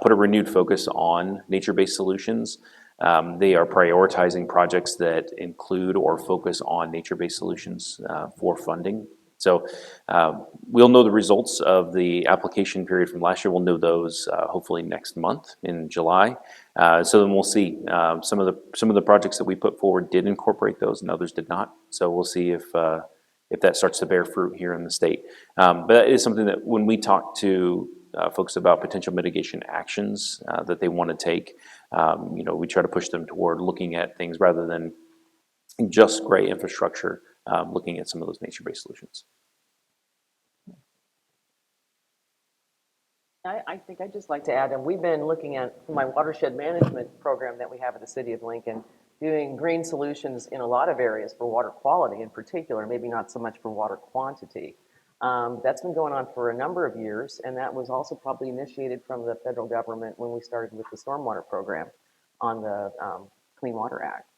put a renewed focus on nature-based solutions. They are prioritizing projects that include or focus on nature-based solutions for funding. So we'll know the results of the application period from last year. We'll know those hopefully next month in July. So then we'll see. Some of the projects that we put forward did incorporate those, and others did not. So we'll see if that starts to bear fruit here in the state. But it is something that when we talk to folks about potential mitigation actions that they want to take, we try to push them toward looking at things rather than just gray infrastructure, looking at some of those nature-based solutions. I think I'd just like to add, and we've been looking at my watershed management program that we have at the City of Lincoln, doing green solutions in a lot of areas for water quality in particular, maybe not so much for water quantity. That's been going on for a number of years, and that was also probably initiated from the federal government when we started with the stormwater program on the Clean Water Act.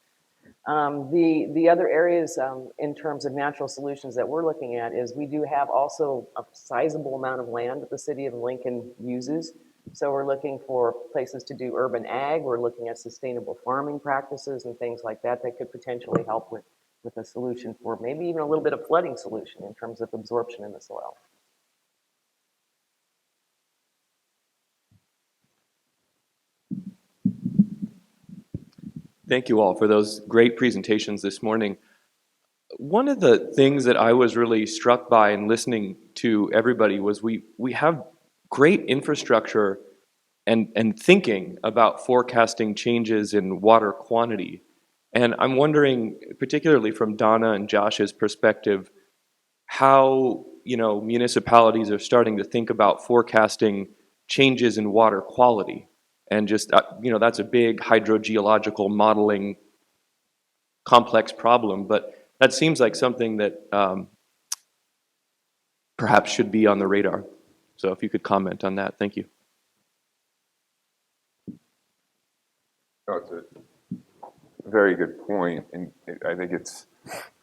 The other areas in terms of natural solutions that we're looking at is we do have also a sizable amount of land that the city of Lincoln uses. So we're looking for places to do urban ag. We're looking at sustainable farming practices and things like that that could potentially help with a solution for maybe even a little bit of flooding solution in terms of absorption in the soil. Thank you all for those great presentations this morning. One of the things that I was really struck by in listening to everybody was we have great infrastructure and thinking about forecasting changes in water quantity. And I'm wondering, particularly from Donna and Josh's perspective, how municipalities are starting to think about forecasting changes in water quality. And just, that's a big hydrogeological modeling complex problem, but that seems like something that perhaps should be on the radar. So if you could comment on that, thank you. Oh, it's a very good point, and I think it's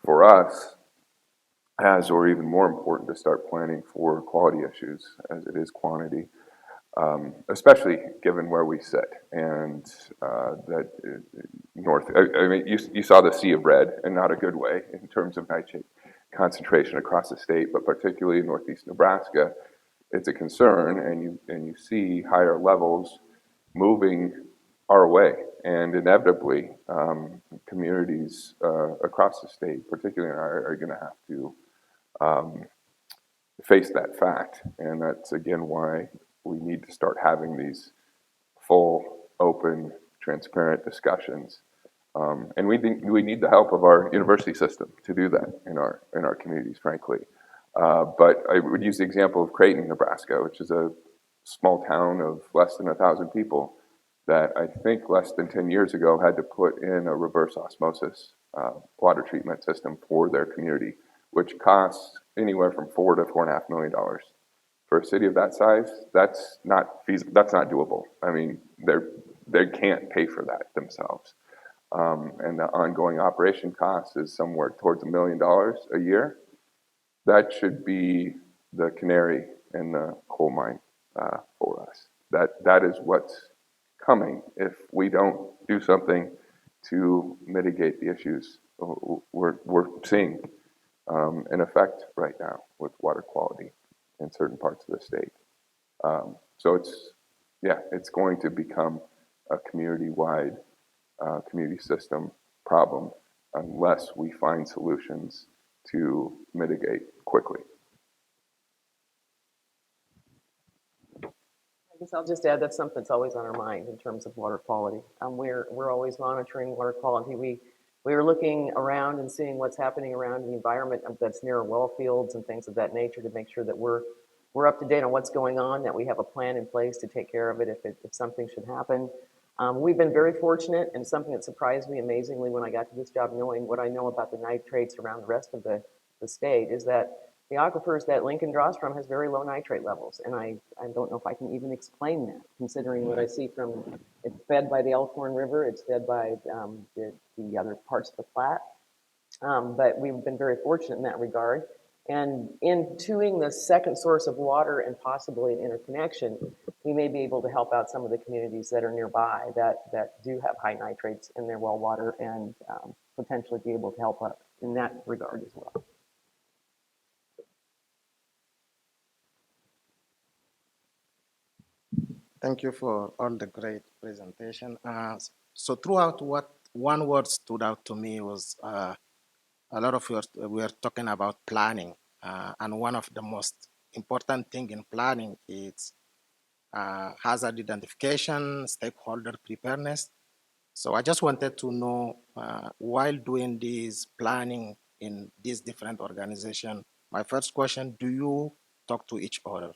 for us or even more important to start planning for quality issues as it is quantity, especially given where we sit and that north. I mean, you saw the sea of red, and not a good way in terms of nitrate concentration across the state, but particularly in northeast Nebraska, it's a concern, and you see higher levels moving our way, and inevitably communities across the state, particularly in are going to have to face that fact. And that's again why we need to start having these full, open, transparent discussions. And we need the help of our university system to do that in our communities, frankly. But I would use the example of Creighton, Nebraska, which is a small town of less than 1,000 people that I think less than 10 years ago had to put in a reverse osmosis water treatment system for their community, which costs anywhere from $4 to $4.5 million. For a city of that size, that's not feasible. That's not doable. I mean, they can't pay for that themselves. And the ongoing operation cost is somewhere towards $1 million a year. That should be the canary in the coal mine for us. That is what's coming if we don't do something to mitigate the issues we're seeing in effect right now with water quality in certain parts of the state. So it's going to become a community-wide community system problem unless we find solutions to mitigate quickly. I guess I'll just add that's something that's always on our mind in terms of water quality. We're always monitoring water quality. We were looking around and seeing what's happening around the environment that's near well fields and things of that nature to make sure that we're up to date on what's going on, that we have a plan in place to take care of it if something should happen. We've been very fortunate, and something that surprised me amazingly when I got to this job, knowing what I know about the nitrates around the rest of the state, is that the aquifers that Lincoln draws from has very low nitrate levels. And I don't know if I can even explain that, considering what I see from, it's fed by the Elkhorn River, it's fed by the other parts of the Platte. But we've been very fortunate in that regard. And in tuning the second source of water and possibly an interconnection, we may be able to help out some of the communities that are nearby that do have high nitrates in their well water and potentially be able to help out in that regard as well. Thank you for all the great presentation. So throughout, one word stood out to me was a lot of we are talking about planning, and one of the most important thing in planning is hazard identification, stakeholder preparedness. So I just wanted to know, while doing this planning in these different organizations, my first question, do you talk to each other?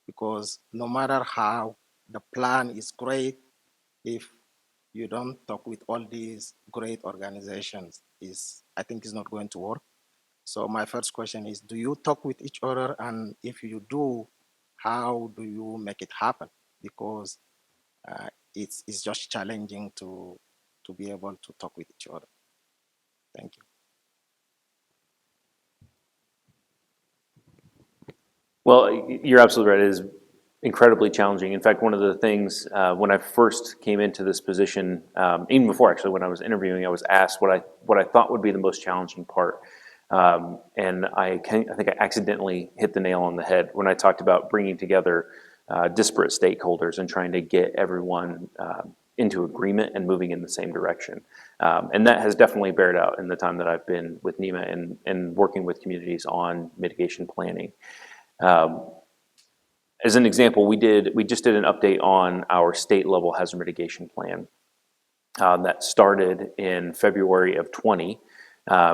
Because no matter how the plan is great, if you don't talk with all these great organizations, I think it's not going to work. So my first question is, do you talk with each other? And if you do, how do you make it happen? Because it's just challenging to be able to talk with each other. Thank you. Well, you're absolutely right. It is incredibly challenging. In fact, one of the things when I first came into this position, even before actually when I was interviewing, I was asked what I thought would be the most challenging part, and I think I accidentally hit the nail on the head when I talked about bringing together disparate stakeholders and trying to get everyone into agreement and moving in the same direction. And that has definitely bared out in the time that I've been with NEMA and working with communities on mitigation planning. As an example, we just did an update on our state level hazard mitigation plan that started in February of 20.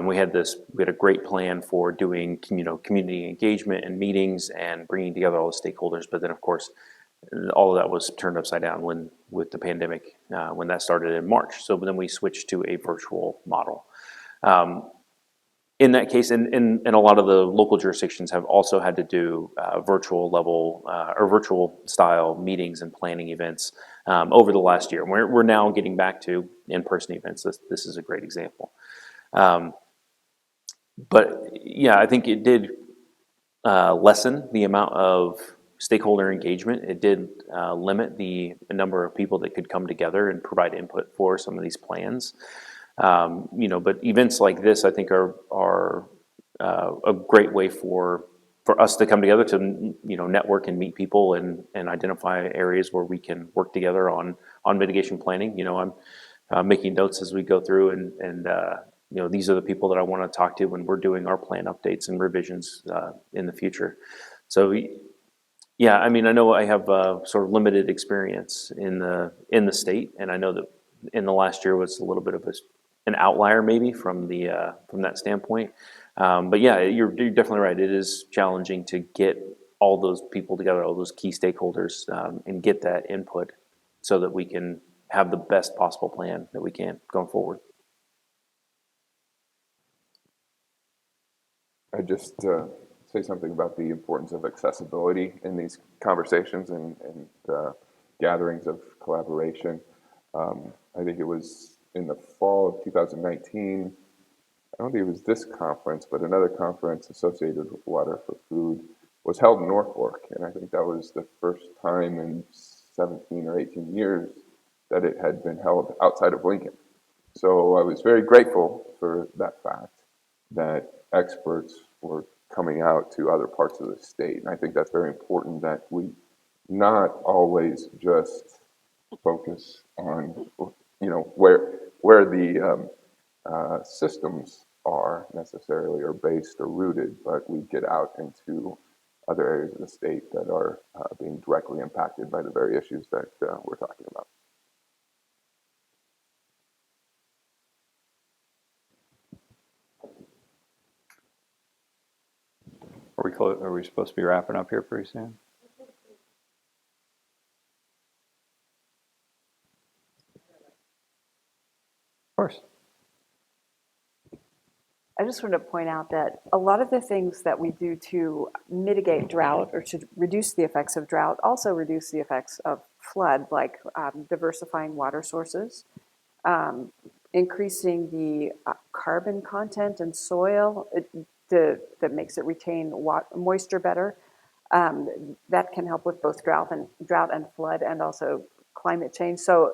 We had a great plan for doing community engagement and meetings and bringing together all the stakeholders. But then, of course, all of that was turned upside down with the pandemic when that started in March. So then we switched to a virtual model. In that case, and a lot of the local jurisdictions have also had to do virtual level or virtual style meetings and planning events over the last year. We're now getting back to in-person events. This is a great example. But yeah, I think it did lessen the amount of stakeholder engagement. It did limit the number of people that could come together and provide input for some of these plans. But events like this, I think, are a great way for us to come together to network and meet people and identify areas where we can work together on mitigation planning. I'm making notes as we go through, and these are the people that I want to talk to when we're doing our plan updates and revisions in the future. So yeah, I mean, I know I have sort of limited experience in the state, and I know that in the last year was a little bit of an outlier maybe from that standpoint. But yeah, you're definitely right. It is challenging to get all those people together, all those key stakeholders, and get that input so that we can have the best possible plan that we can going forward. I just say something about the importance of accessibility in these conversations and gatherings of collaboration. I think it was in the fall of 2019, I don't think it was this conference, but another conference associated with Water for Food was held in Norfolk. And I think that was the first time in 17 or 18 years that it had been held outside of Lincoln. So I was very grateful for that fact that experts were coming out to other parts of the state. And I think that's very important that we not always just focus on where the systems are necessarily or based or rooted, but we get out into other areas of the state that are being directly impacted by the very issues that we're talking about. Are we supposed to be wrapping up here pretty soon? Of course. I just wanted to point out that a lot of the things that we do to mitigate drought or to reduce the effects of drought also reduce the effects of flood, like diversifying water sources, increasing the carbon content in soil that makes it retain moisture better. That can help with both drought and flood, and also climate change. So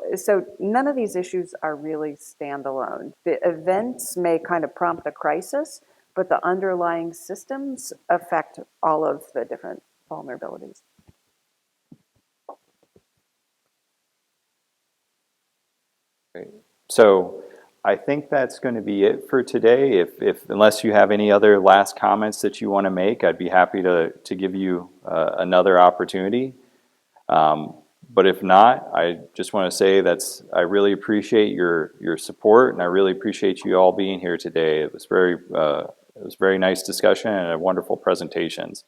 none of these issues are really standalone. The events may kind of prompt a crisis, but the underlying systems affect all of the different vulnerabilities. So I think that's going to be it for today. If unless you have any other last comments that you want to make, I'd be happy to give you another opportunity. But if not, I just want to say I really appreciate your support, and I really appreciate you all being here today. It was very nice discussion and wonderful presentations.